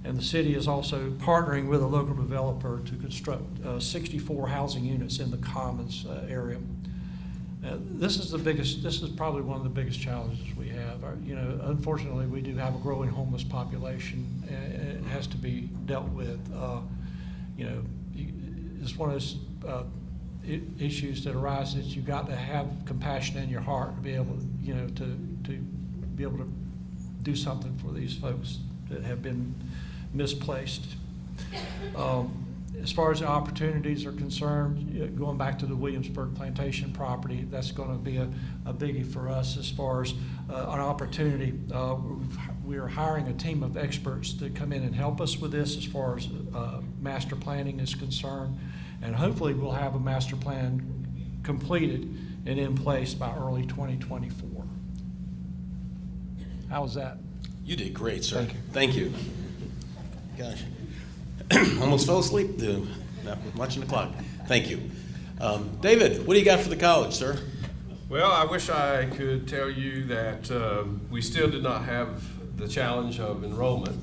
And the city is also partnering with a local developer to construct 64 housing units in the Commons area. This is probably one of the biggest challenges we have. Unfortunately, we do have a growing homeless population, and it has to be dealt with. It's one of those issues that arise that you've got to have compassion in your heart to be able to be able to do something for these folks that have been misplaced. As far as the opportunities are concerned, going back to the Williamsburg Plantation property, that's going to be a biggie for us as far as an opportunity. We are hiring a team of experts to come in and help us with this as far as master planning is concerned. And hopefully we'll have a master plan completed and in place by early 2024. How was that? You did great, sir. Thank you. Gosh. Almost fell asleep watching the clock. Thank you. David, what do you got for the college, sir? Well, I wish I could tell you that we still did not have the challenge of enrollment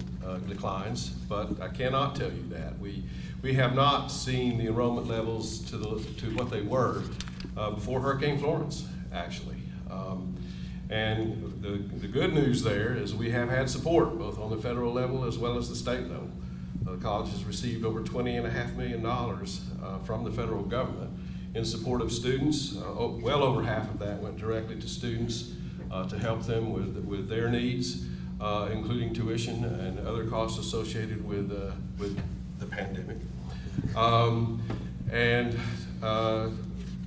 declines, but I cannot tell you that. We have not seen the enrollment levels to what they were before Hurricane Florence, actually. And the good news there is we have had support both on the federal level as well as the state level. The college has received over $20.5 million from the federal government in support of students. Well over half of that went directly to students to help them with their needs, including tuition and other costs associated with the pandemic.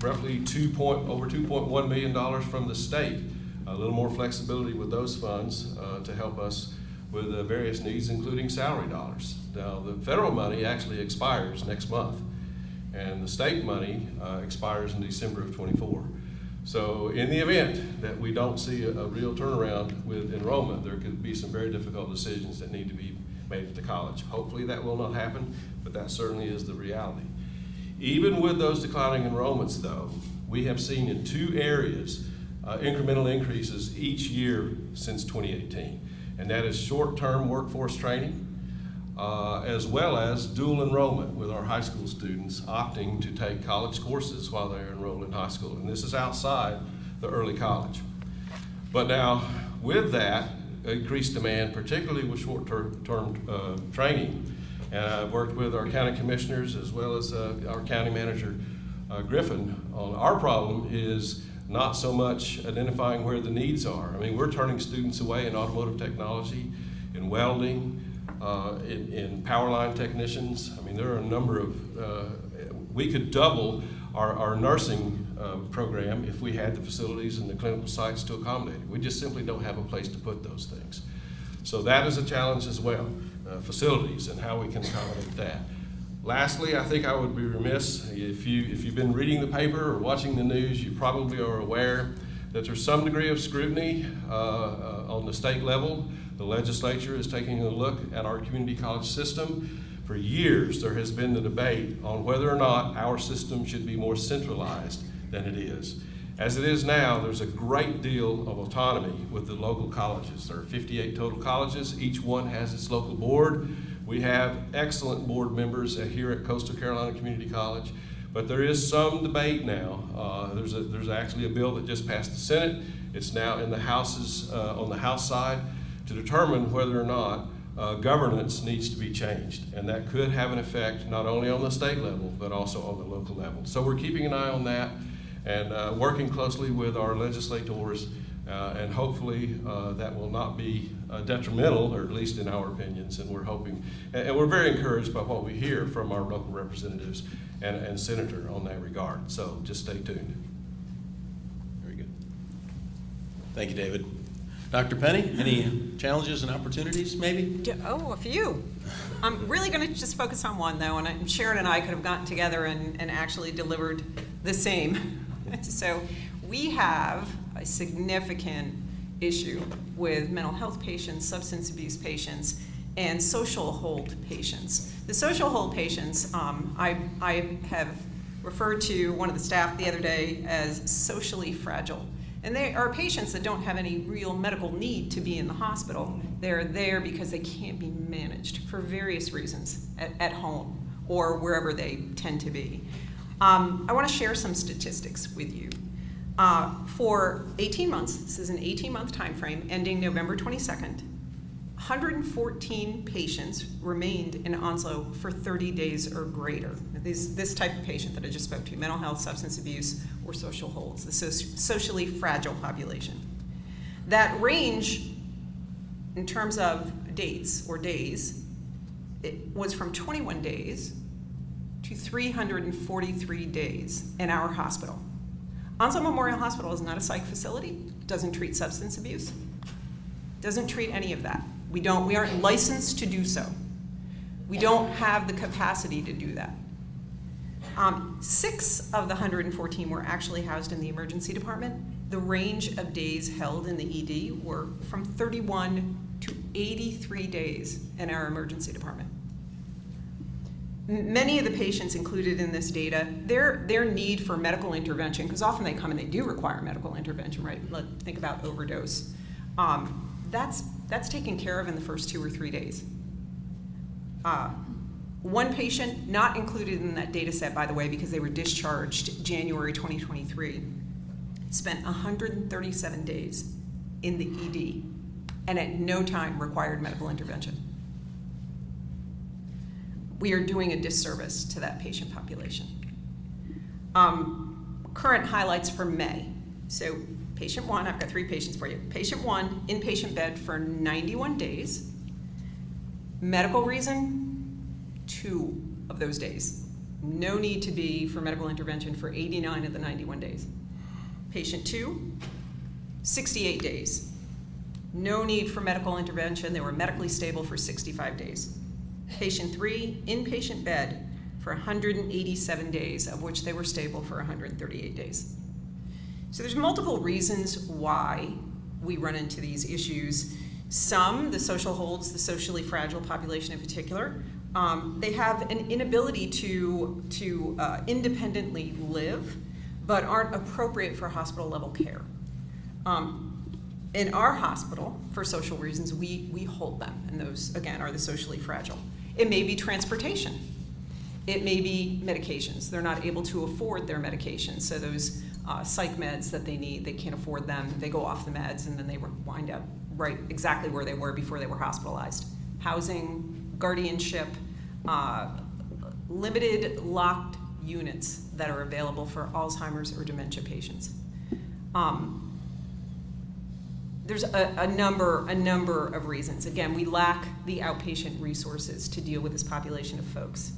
Roughly over $2.1 million from the state. A little more flexibility with those funds to help us with various needs, including salary dollars. Now, the federal money actually expires next month, and the state money expires in December of '24. So in the event that we don't see a real turnaround with enrollment, there could be some very difficult decisions that need to be made at the college. Hopefully that will not happen, but that certainly is the reality. Even with those declining enrollments, though, we have seen in 2 areas incremental increases each year since 2018. And that is short-term workforce training, as well as dual enrollment with our high school students opting to take college courses while they're enrolled in high school. And this is outside the early college. But now, with that increased demand, particularly with short-term training, and I've worked with our county commissioners as well as our county manager, Griffin, on our problem is not so much identifying where the needs are. I mean, we're turning students away in automotive technology, in welding, in power line technicians. I mean, there are a number of, we could double our nursing program if we had the facilities and the clinical sites to accommodate it. We just simply don't have a place to put those things. So that is a challenge as well, facilities and how we can accommodate that. Lastly, I think I would be remiss, if you've been reading the paper or watching the news, you probably are aware that there's some degree of scrutiny on the state level. The legislature is taking a look at our community college system. For years, there has been the debate on whether or not our system should be more centralized than it is. As it is now, there's a great deal of autonomy with the local colleges. There are 58 total colleges. Each one has its local board. We have excellent board members here at Coastal Carolina Community College, but there is some debate now. There's actually a bill that just passed the Senate. It's now in the Houses, on the House side, to determine whether or not governance needs to be changed. And that could have an effect not only on the state level, but also on the local level. So we're keeping an eye on that and working closely with our legislators, and hopefully that will not be detrimental, or at least in our opinions, and we're hoping, and we're very encouraged by what we hear from our local representatives and senator on that regard. So just stay tuned. Very good. Thank you, David. Dr. Penny, any challenges and opportunities, maybe? Oh, a few. I'm really going to just focus on one, though, and Sharon and I could have gotten together and actually delivered the same. So we have a significant issue with mental health patients, substance abuse patients, and social hold patients. The social hold patients, I have referred to one of the staff the other day as socially fragile. And they are patients that don't have any real medical need to be in the hospital. They're there because they can't be managed for various reasons at home or wherever they tend to be. I want to share some statistics with you. For 18 months, this is an 18-month time frame ending November 22nd, 114 patients remained in Onslow for 30 days or greater. This type of patient that I just spoke to, mental health, substance abuse, or social holds, the socially fragile population. That range in terms of dates or days, it was from 21 days to 343 days in our hospital. Onslow Memorial Hospital is not a psych facility, doesn't treat substance abuse, doesn't treat any of that. We aren't licensed to do so. We don't have the capacity to do that. 6 of the 114 were actually housed in the emergency department. The range of days held in the ED were from 31 to 83 days in our emergency department. Many of the patients included in this data, their need for medical intervention, because often they come and they do require medical intervention, right? Think about overdose. That's taken care of in the first 2 or 3 days. One patient, not included in that data set, by the way, because they were discharged January 2023, spent 137 days in the ED and at no time required medical intervention. We are doing a disservice to that patient population. Current highlights for May. So patient 1, I've got 3 patients for you. Patient 1, inpatient bed for 91 days. Medical reason, 2 of those days. No need to be for medical intervention for 89 of the 91 days. Patient 2, 68 days. No need for medical intervention. They were medically stable for 65 days. Patient 3, inpatient bed for 187 days, of which they were stable for 138 days. So there's multiple reasons why we run into these issues. Some, the social holds, the socially fragile population in particular, they have an inability to independently live, but aren't appropriate for hospital level care. In our hospital, for social reasons, we hold them, and those, again, are the socially fragile. It may be transportation. It may be medications. They're not able to afford their medications, so those psych meds that they need, they can't afford them. They go off the meds, and then they wind up right exactly where they were before they were hospitalized. Housing, guardianship, limited locked units that are available for Alzheimer's or dementia patients. There's a number of reasons. Again, we lack the outpatient resources to deal with this population of folks.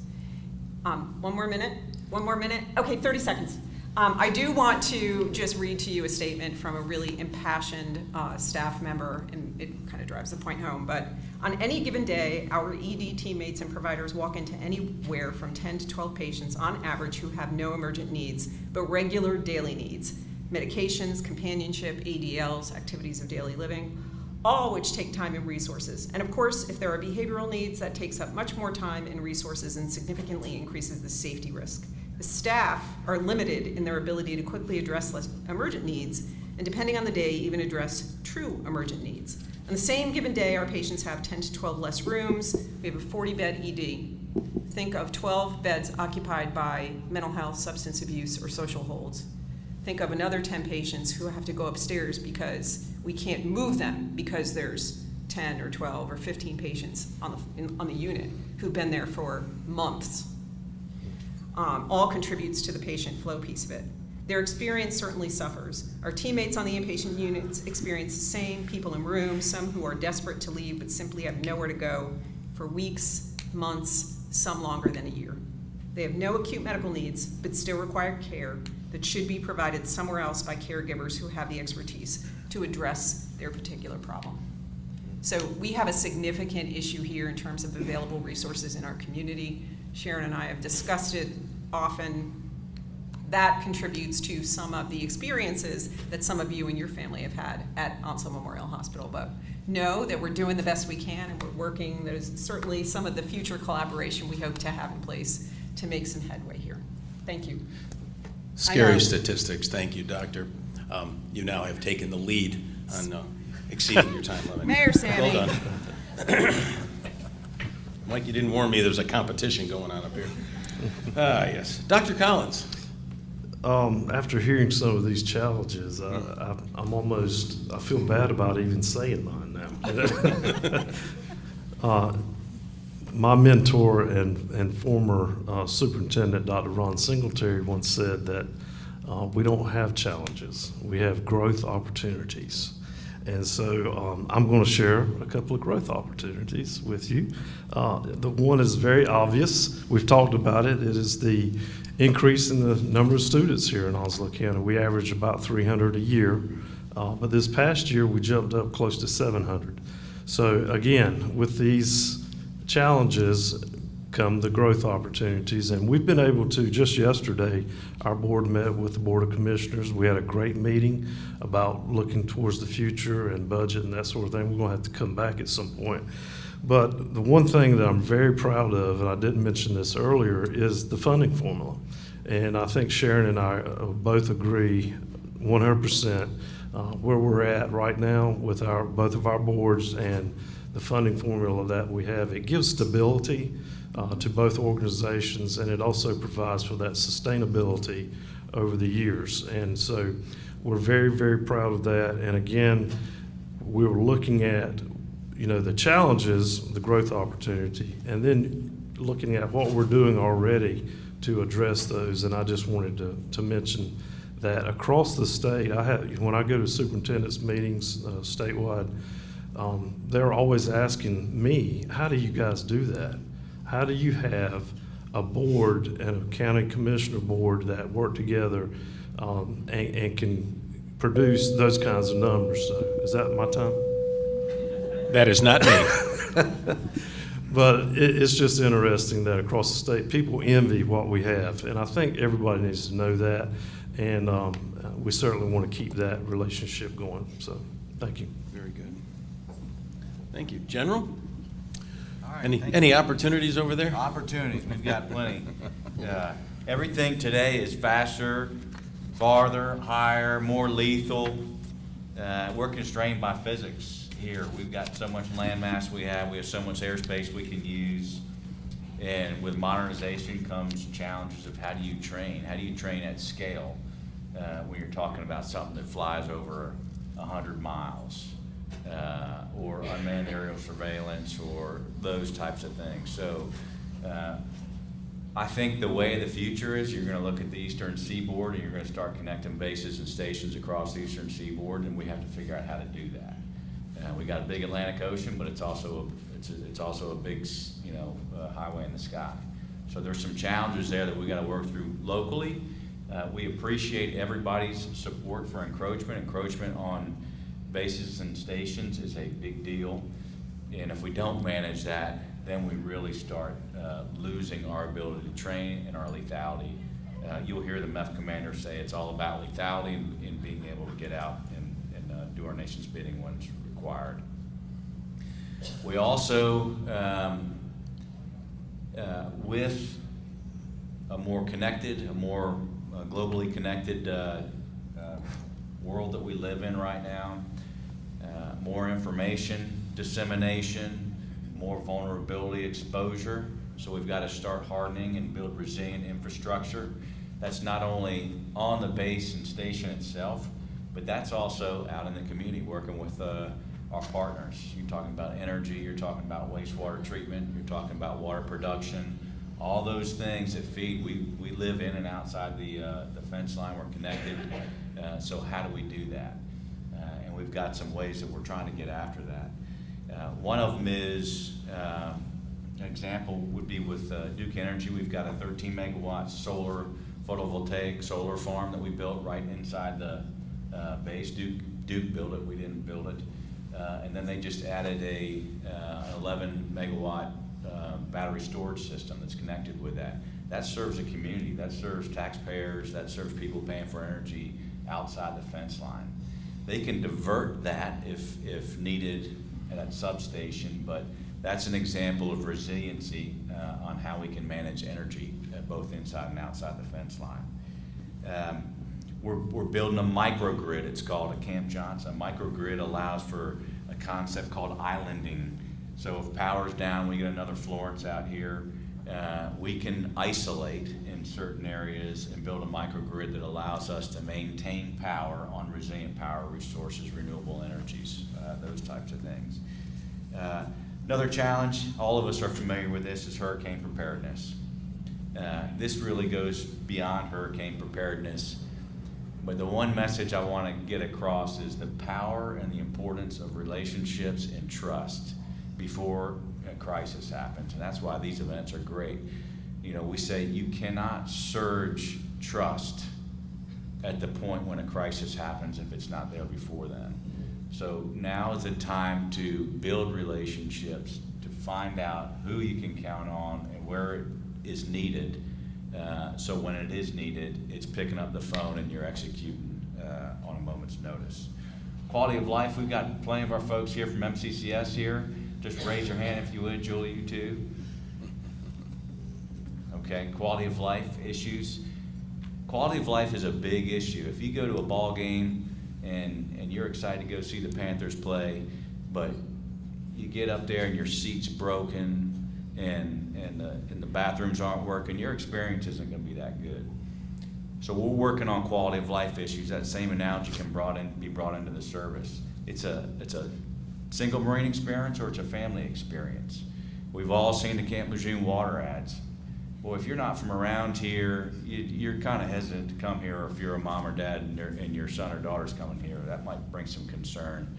One more minute? Okay, 30 seconds. I do want to just read to you a statement from a really impassioned staff member, and it kind of drives the point home, but on any given day, our ED teammates and providers walk into anywhere from 10 to 12 patients on average who have no emergent needs, but regular daily needs. Medications, companionship, ADLs, activities of daily living, all which take time and resources. And of course, if there are behavioral needs, that takes up much more time and resources and significantly increases the safety risk. The staff are limited in their ability to quickly address less emergent needs, and depending on the day, even address true emergent needs. On the same given day, our patients have 10 to 12 less rooms. We have a 40-bed ED. Think of 12 beds occupied by mental health, substance abuse, or social holds. Think of another 10 patients who have to go upstairs because we can't move them because there's 10 or 12 or 15 patients on the unit who've been there for months. All contributes to the patient flow piece of it. Their experience certainly suffers. Our teammates on the inpatient units experience the same, people in rooms, some who are desperate to leave but simply have nowhere to go for weeks, months, some longer than a year. They have no acute medical needs but still require care that should be provided somewhere else by caregivers who have the expertise to address their particular problem. So we have a significant issue here in terms of available resources in our community. Sharon and I have discussed it often. That contributes to some of the experiences that some of you and your family have had at Onslow Memorial Hospital. But know that we're doing the best we can and we're working. There's certainly some of the future collaboration we hope to have in place to make some headway here. Thank you. Scary statistics. Thank you, Doctor. You now have taken the lead on exceeding your time limit. Mayor Sammy. Well done. Mike, you didn't warn me there's a competition going on up here. Yes. Dr. Collins. After hearing some of these challenges, I feel bad about even saying mine now. My mentor and former superintendent, Dr. Ron Singletary, once said that we don't have challenges, we have growth opportunities. And so I'm going to share a couple of growth opportunities with you. The one is very obvious. We've talked about it. It is the increase in the number of students here in Onslow County. We average about 300 a year, but this past year we jumped up close to 700. So again, with these challenges come the growth opportunities, and we've been able to, just yesterday, our board met with the Board of Commissioners. We had a great meeting about looking towards the future and budget and that sort of thing. We're going to have to come back at some point. But the one thing that I'm very proud of, and I didn't mention this earlier, is the funding formula. And I think Sharon and I both agree 100% where we're at right now with both of our boards and the funding formula that we have. It gives stability to both organizations, and it also provides for that sustainability over the years. And so we're very, very proud of that. And again, we were looking at, the challenges, the growth opportunity, and then looking at what we're doing already to address those. And I just wanted to mention that across the state, when I go to superintendent's meetings statewide, they're always asking me, how do you guys do that? How do you have a board and a county commissioner board that work together and can produce those kinds of numbers? So is that my time? That is not me. But it's just interesting that across the state, people envy what we have. And I think everybody needs to know that. And we certainly want to keep that relationship going. So thank you. Very good. Thank you. General? All right, Any opportunities over there? Opportunities, we've got plenty. Everything today is faster, farther, higher, more lethal. We're constrained by physics here. We've got so much land mass we have so much airspace we can use. And with modernization comes challenges of how do you train? How do you train at scale when you're talking about something that flies over 100 miles? Or unmanned aerial surveillance, or those types of things. So I think the way the future is, you're going to look at the Eastern Seaboard and you're going to start connecting bases and stations across the Eastern Seaboard, and we have to figure out how to do that. We got a big Atlantic Ocean, but it's also a big highway in the sky. So there's some challenges there that we got to work through locally. We appreciate everybody's support for encroachment. Encroachment on bases and stations is a big deal, and if we don't manage that, then we really start losing our ability to train and our lethality. You'll hear the MEF commander say it's all about lethality and being able to get out and do our nation's bidding when it's required. We also, with a more connected, a more globally connected world that we live in right now, more information dissemination, more vulnerability exposure. So we've got to start hardening and build resilient infrastructure. That's not only on the base and station itself, but that's also out in the community working with our partners. You're talking about energy, you're talking about wastewater treatment, you're talking about water production, all those things that feed. We live in and outside the fence line, we're connected. So how do we do that? And we've got some ways that we're trying to get after that. One of them is, an example would be with Duke Energy. We've got a 13 megawatt solar photovoltaic solar farm that we built right inside the base. Duke built it, we didn't build it. And then they just added an 11 megawatt battery storage system that's connected with that. That serves a community, that serves taxpayers, that serves people paying for energy outside the fence line. They can divert that if needed at that substation, but that's an example of resiliency on how we can manage energy both inside and outside the fence line. We're building a microgrid. It's called a Camp Johnson. A microgrid allows for a concept called islanding. So if power's down, we get another Florence out here, we can isolate and in certain areas and build a microgrid that allows us to maintain power on resilient power resources, renewable energies, those types of things. Another challenge, all of us are familiar with this, is hurricane preparedness. This really goes beyond hurricane preparedness, but the one message I want to get across is the power and the importance of relationships and trust before a crisis happens, and that's why these events are great. You know, we say you cannot surge trust at the point when a crisis happens if it's not there before then. So now is the time to build relationships, to find out who you can count on and where it is needed. So when it is needed, it's picking up the phone and you're executing on a moment's notice. Quality of life, we've got plenty of our folks here from MCCS here. Just raise your hand if you would. Julie, you too. Okay, quality of life issues. Quality of life is a big issue. If you go to a ball game and you're excited to go see the Panthers play, but you get up there and your seat's broken and the bathrooms aren't working, your experience isn't going to be that good. So we're working on quality of life issues. That same analogy can be brought into the service. It's a single Marine experience or it's a family experience. We've all seen the Camp Lejeune water ads. Well, if you're not from around here, you're kind of hesitant to come here, or if you're a mom or dad and your son or daughter's coming here, that might bring some concern.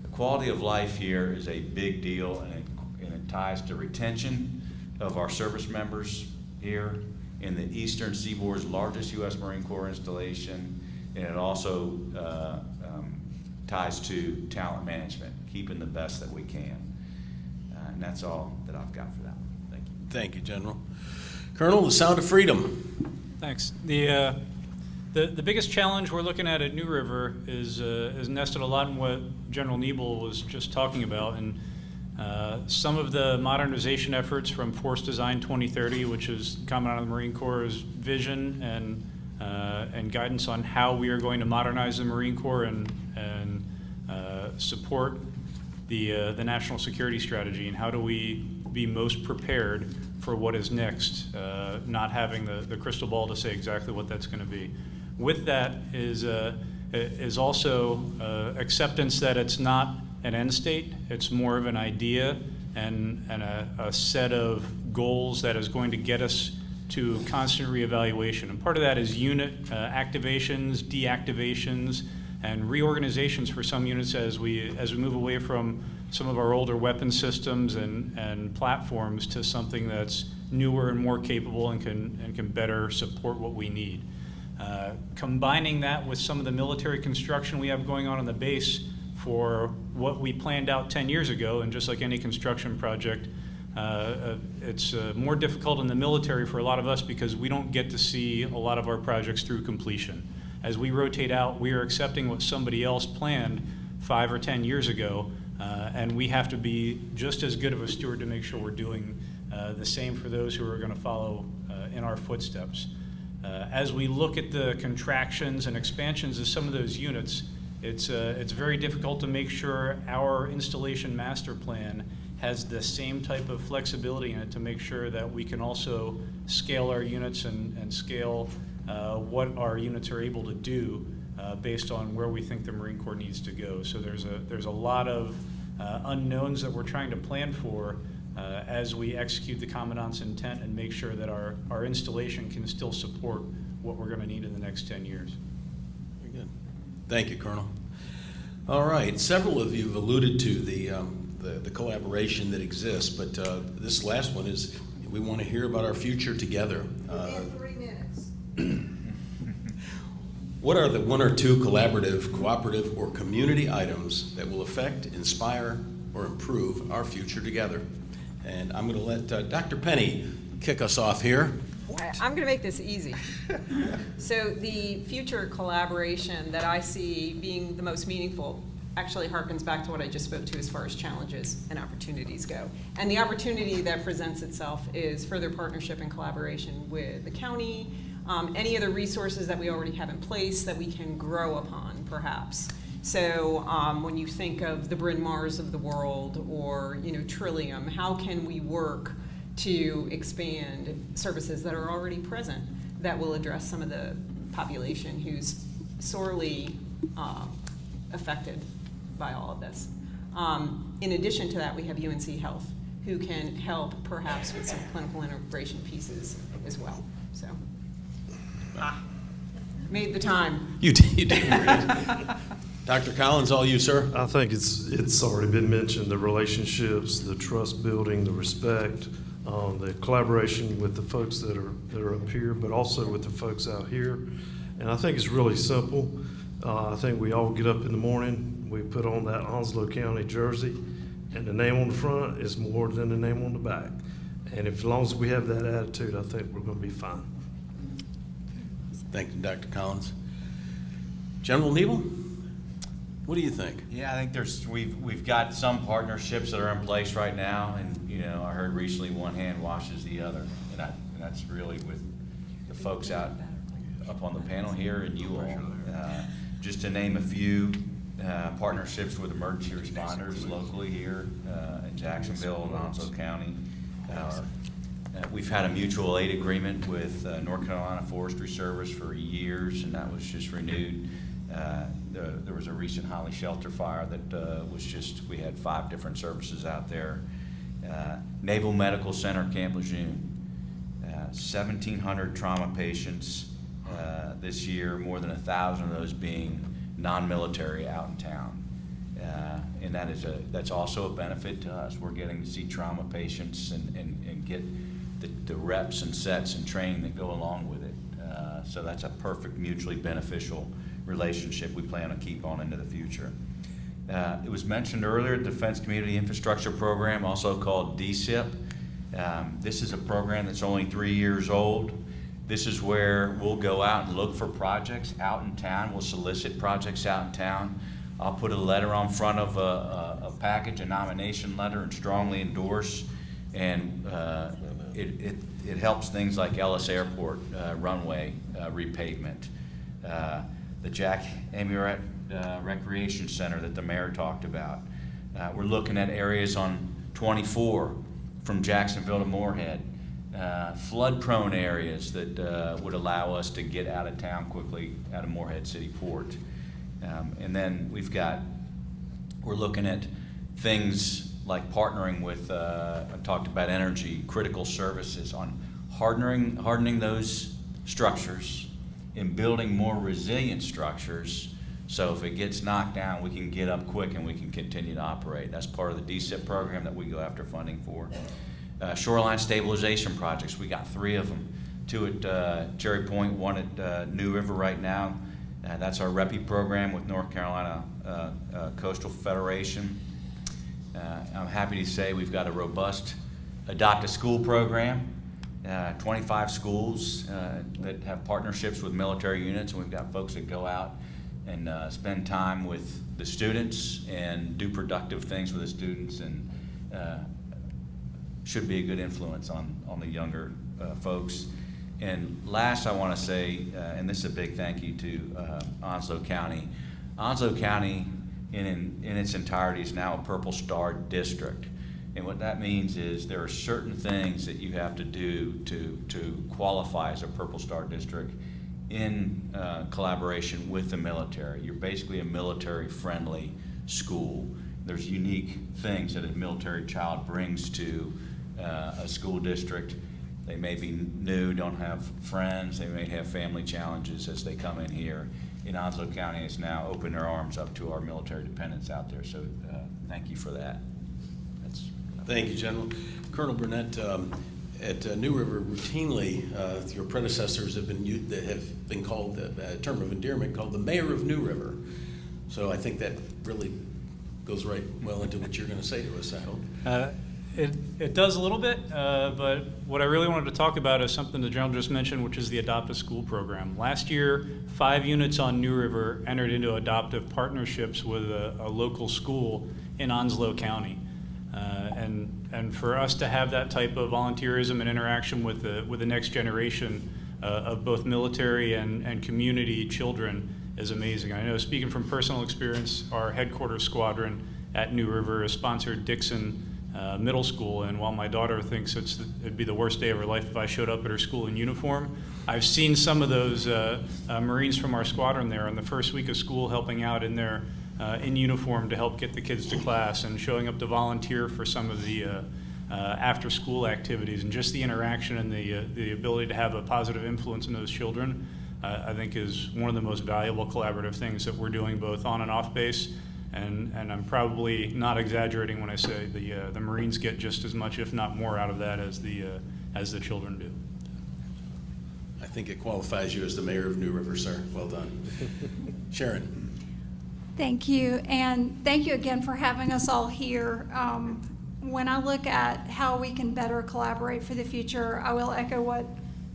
The quality of life here is a big deal, and it ties to retention of our service members here in the Eastern Seaboard's largest U.S. Marine Corps installation, and it also ties to talent management, keeping the best that we can. And that's all that I've got for that one. Thank you. Thank you, General. Colonel, the sound of freedom. Thanks. The biggest challenge we're looking at New River is nested a lot in what General Niebel was just talking about, and some of the modernization efforts from Force Design 2030, which is coming out of the Marine Corps' vision and guidance on how we are going to modernize the Marine Corps and support the national security strategy, and how do we be most prepared for what is next, not having the crystal ball to say exactly what that's going to be. With that is also acceptance that it's not an end state, it's more of an idea and a set of goals that is going to get us to constant reevaluation. And part of that is unit activations, deactivations, and reorganizations for some units as we move away from some of our older weapon systems and platforms to something that's newer and more capable and can better support what we need. Combining that with some of the military construction we have going on the base for what we planned out 10 years ago, and just like any construction project, it's more difficult in the military for a lot of us because we don't get to see a lot of our projects through completion. As we rotate out, we are accepting what somebody else planned 5 or 10 years ago, and we have to be just as good of a steward to make sure we're doing the same for those who are going to follow in our footsteps. As we look at the contractions and expansions of some of those units, it's very difficult to make sure our installation master plan has the same type of flexibility in it to make sure that we can also scale our units and scale what our units are able to do based on where we think the Marine Corps needs to go. So there's a lot of unknowns that we're trying to plan for as we execute the Commandant's intent and make sure that our installation can still support what we're going to need in the next 10 years. Very good. Thank you, Colonel. All right, several of you have alluded to the collaboration that exists, but this last one is we want to hear about our future together. Within 3 minutes. What are the 1 or 2 collaborative, cooperative, or community items that will affect, inspire, or improve our future together? And I'm going to let Dr. Penny kick us off here. I'm going to make this easy. So the future collaboration that I see being the most meaningful actually harkens back to what I just spoke to as far as challenges and opportunities go. And the opportunity that presents itself is further partnership and collaboration with the county, any of the resources that we already have in place that we can grow upon, perhaps. So when you think of the Bryn Mawrs of the world or Trillium, how can we work to expand services that are already present that will address some of the population who's sorely affected by all of this. In addition to that, we have UNC Health, who can help perhaps with some clinical integration pieces as well. So, made the time. You did great. Dr. Collins, all you, sir. I think it's already been mentioned, the relationships, the trust building, the respect, the collaboration with the folks that are up here, but also with the folks out here. And I think it's really simple. I think we all get up in the morning, we put on that Onslow County jersey, and the name on the front is more than the name on the back. And as long as we have that attitude, I think we're going to be fine. Thank you, Dr. Collins. General Nebel, what do you think? Yeah, I think we've got some partnerships that are in place right now, and you know, I heard recently one hand washes the other, and that's really with the folks out up on the panel here and you all. Just to name a few, partnerships with emergency responders locally here in Jacksonville and Onslow County. We've had a mutual aid agreement with North Carolina Forestry Service for years, and that was just renewed. There was a recent Holly shelter fire that we had 5 different services out there. Naval Medical Center, Camp Lejeune, 1,700 trauma patients this year, more than 1,000 of those being non-military out in town. And that's also a benefit to us. We're getting to see trauma patients and get the reps and sets and training that go along with it. So that's a perfect mutually beneficial relationship we plan to keep on into the future. It was mentioned earlier, Defense Community Infrastructure Program, also called DCIP. This is a program that's only 3 years old. This is where we'll go out and look for projects out in town. We'll solicit projects out in town. I'll put a letter on front of a package, a nomination letter, and strongly endorse. And it helps things like Ellis Airport runway repavement, the Jack Amuret Recreation Center that the mayor talked about. We're looking at areas on 24 from Jacksonville to Moorhead. Flood-prone areas that would allow us to get out of town quickly out of Moorhead City Port. And then we're looking at things like partnering with, I talked about energy, critical services, on hardening those structures and building more resilient structures, so if it gets knocked down, we can get up quick and we can continue to operate. That's part of the DCIP program that we go after funding for. Shoreline stabilization projects, we got 3 of them. 2 at Cherry Point, 1 at New River right now. That's our REPI program with North Carolina Coastal Federation. I'm happy to say we've got a robust Adopt a School program, 25 schools that have partnerships with military units, and we've got folks that go out and spend time with the students and do productive things with the students, and should be a good influence on the younger folks. And last, I want to say, and this is a big thank you to Onslow County. Onslow County in its entirety is now a Purple Star district. And what that means is there are certain things that you have to do to qualify as a Purple Star district in collaboration with the military. You're basically a military-friendly school. There's unique things that a military child brings to a school district. They may be new, don't have friends, they may have family challenges as they come in here. In Onslow County has now opened their arms up to our military dependents out there, so thank you for that. Thank you, General. Colonel Burnett, at New River, routinely, your predecessors have been called a term of endearment called the mayor of New River. So I think that really goes right well into what you're going to say to us, I hope. It does a little bit, but what I really wanted to talk about is something the General just mentioned, which is the Adopt a School program. Last year, 5 units on New River entered into adoptive partnerships with a local school in Onslow County. And for us to have that type of volunteerism and interaction with the next generation of both military and community children is amazing. I know, speaking from personal experience, our headquarters squadron at New River has sponsored Dixon middle school, and while my daughter thinks it'd be the worst day of her life if I showed up at her school in uniform, I've seen some of those Marines from our squadron there in the first week of school helping out in their in uniform to help get the kids to class and showing up to volunteer for some of the after-school activities, and just the interaction and the ability to have a positive influence in those children, I think is one of the most valuable collaborative things that we're doing both on and off base. And I'm probably not exaggerating when I say the Marines get just as much, if not more, out of that as the children do. I think it qualifies you as the mayor of New River, sir. Well done. Sharon. Thank you, and thank you again for having us all here. When I look at how we can better collaborate for the future, I will echo what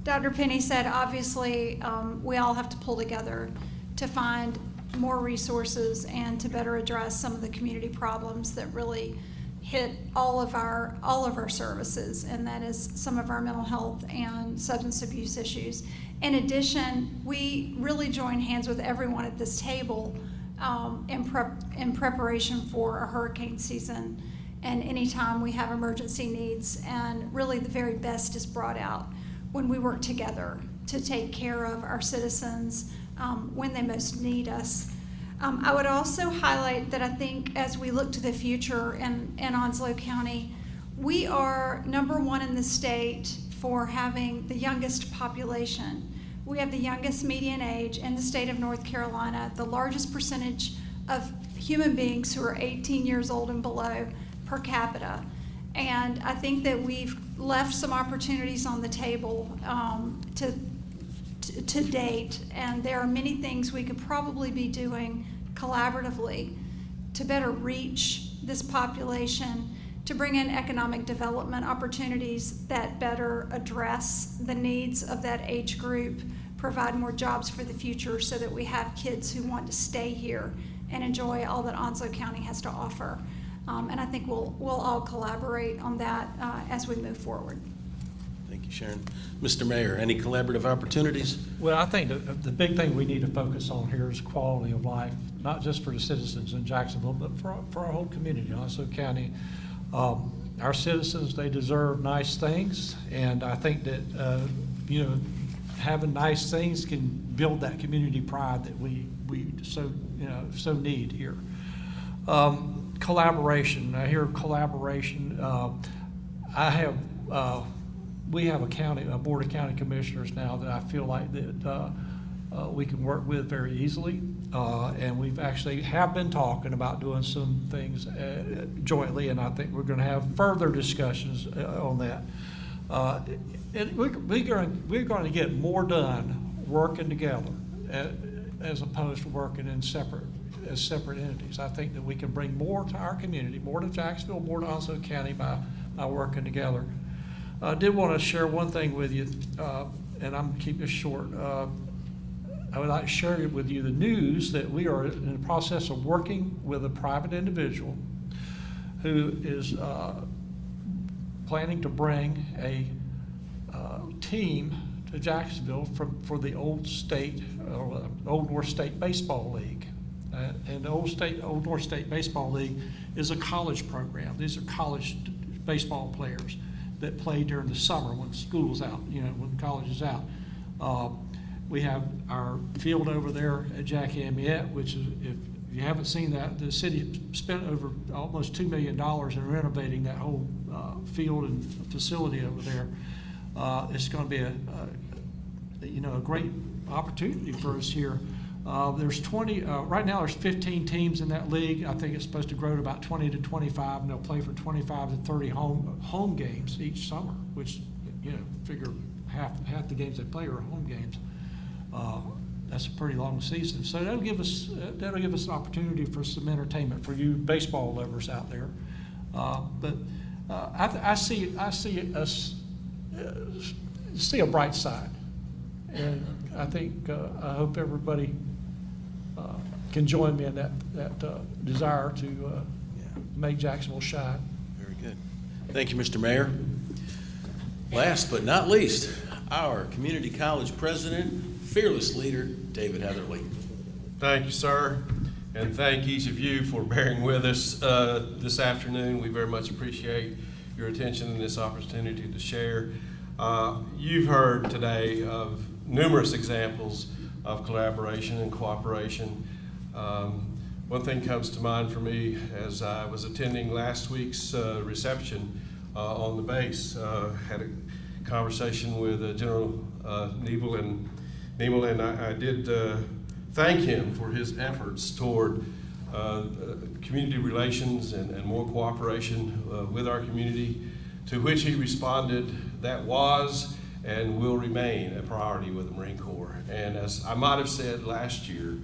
Dr. Penny said. Obviously, we all have to pull together to find more resources and to better address some of the community problems that really hit all of our services, and that is some of our mental health and substance abuse issues. In addition, we really join hands with everyone at this table in preparation for a hurricane season, and anytime we have emergency needs, and really the very best is brought out when we work together to take care of our citizens when they most need us. I would also highlight that I think as we look to the future in Onslow County, we are #1 in the state for having the youngest population. We have the youngest median age in the state of North Carolina, the largest percentage of human beings who are 18 years old and below per capita. And I think that we've left some opportunities on the table to date, and there are many things we could probably be doing collaboratively to better reach this population, to bring in economic development opportunities that better address the needs of that age group, provide more jobs for the future so that we have kids who want to stay here and enjoy all that Onslow County has to offer. And I think we'll all collaborate on that as we move forward. Thank you, Sharon. Mr. Mayor, any collaborative opportunities? Well, I think the big thing we need to focus on here is quality of life, not just for the citizens in Jacksonville, but for our whole community, Onslow County. Our citizens, they deserve nice things, and I think that, having nice things can build that community pride that we so need here. Collaboration, I hear collaboration. We have a board of county commissioners now that I feel like that we can work with very easily, and we've actually have been talking about doing some things jointly, and I think we're going to have further discussions on that. And we're going to get more done working together as opposed to working in separate entities. I think that we can bring more to our community, more to Jacksonville, more to Onslow County by working together. I did want to share one thing with you, and I'm keeping this short. I would like to share with you the news that we are in the process of working with a private individual who is planning to bring a team to Jacksonville for the Old North State Baseball League. And the Old North State Baseball League is a college program. These are college baseball players that play during the summer when school's out, when college is out. We have our field over there at Jack Amyette, which is, if you haven't seen that, the city spent over almost $2 million in renovating that whole field and facility over there. It's going to be a great opportunity for us here. There's 20, right now there's 15 teams in that league. I think it's supposed to grow to about 20 to 25, and they'll play for 25 to 30 home games each summer, which, figure half the games they play are home games. That's a pretty long season. So that'll give us an opportunity for some entertainment for you baseball lovers out there. But I see a bright side, and I think I hope everybody can join me in that desire to make Jacksonville shine. Very good. Thank you, Mr. Mayor. Last but not least, our community college president, fearless leader, David Heatherly. Thank you, sir. and thank each of you for bearing with us this afternoon. We very much appreciate your attention and this opportunity to share. You've heard today of numerous examples of collaboration and cooperation. One thing comes to mind for me as I was attending last week's reception on the base. Had a conversation with General Nebel, and I did thank him for his efforts toward community relations and more cooperation with our community, to which he responded that was and will remain a priority with the Marine Corps. And as I might have said last year,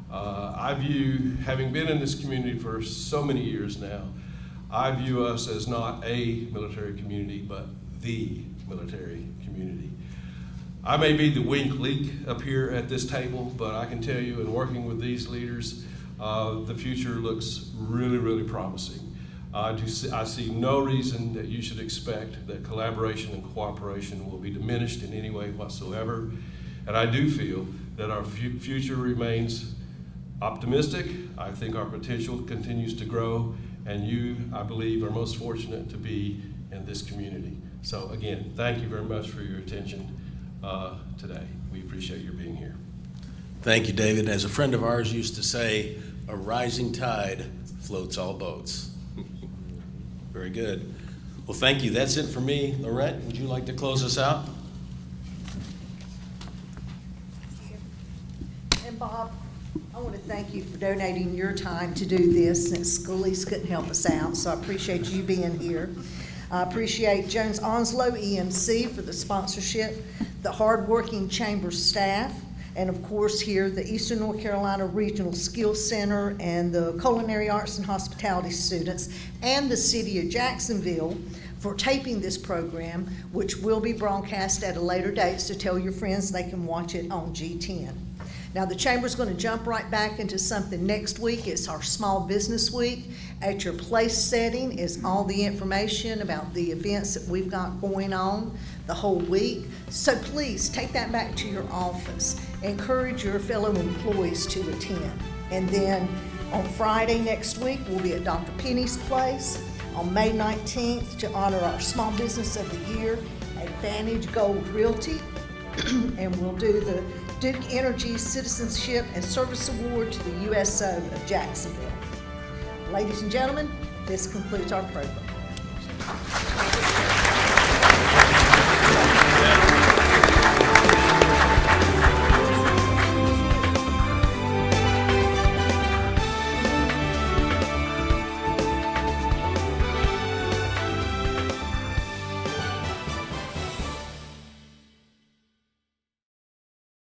I view, having been in this community for so many years now, I view us as not a military community, but the military community. I may be the weak link up here at this table, but I can tell you, in working with these leaders, the future looks really, really promising. I see no reason that you should expect that collaboration and cooperation will be diminished in any way whatsoever. And I do feel that our future remains optimistic. I think our potential continues to grow, and you, I believe, are most fortunate to be in this community. So again, thank you very much for your attention today. We appreciate your being here. Thank you, David. As a friend of ours used to say, a rising tide floats all boats. Very good. Well, thank you. That's it for me. Lorette, would you like to close us out? And Bob, I want to thank you for donating your time to do this, since schoolies couldn't help us out, so I appreciate you being here. I appreciate Jones-Onslow EMC for the sponsorship, the hardworking chamber staff, and of course here the Eastern North Carolina Regional Skills Center and the Culinary Arts and Hospitality students, and the City of Jacksonville for taping this program, which will be broadcast at a later date, so tell your friends they can watch it on G10. Now the Chamber's going to jump right back into something next week. It's our Small Business Week. At your place setting is all the information about the events that we've got going on the whole week. So please take that back to your office. Encourage your fellow employees to attend. And then on Friday next week, we'll be at Dr. Penny's place on May 19th to honor our Small Business of the Year, Advantage Gold Realty. And we'll do the Duke Energy Citizenship and Service Award to the USO of Jacksonville. Ladies and gentlemen, this concludes our program.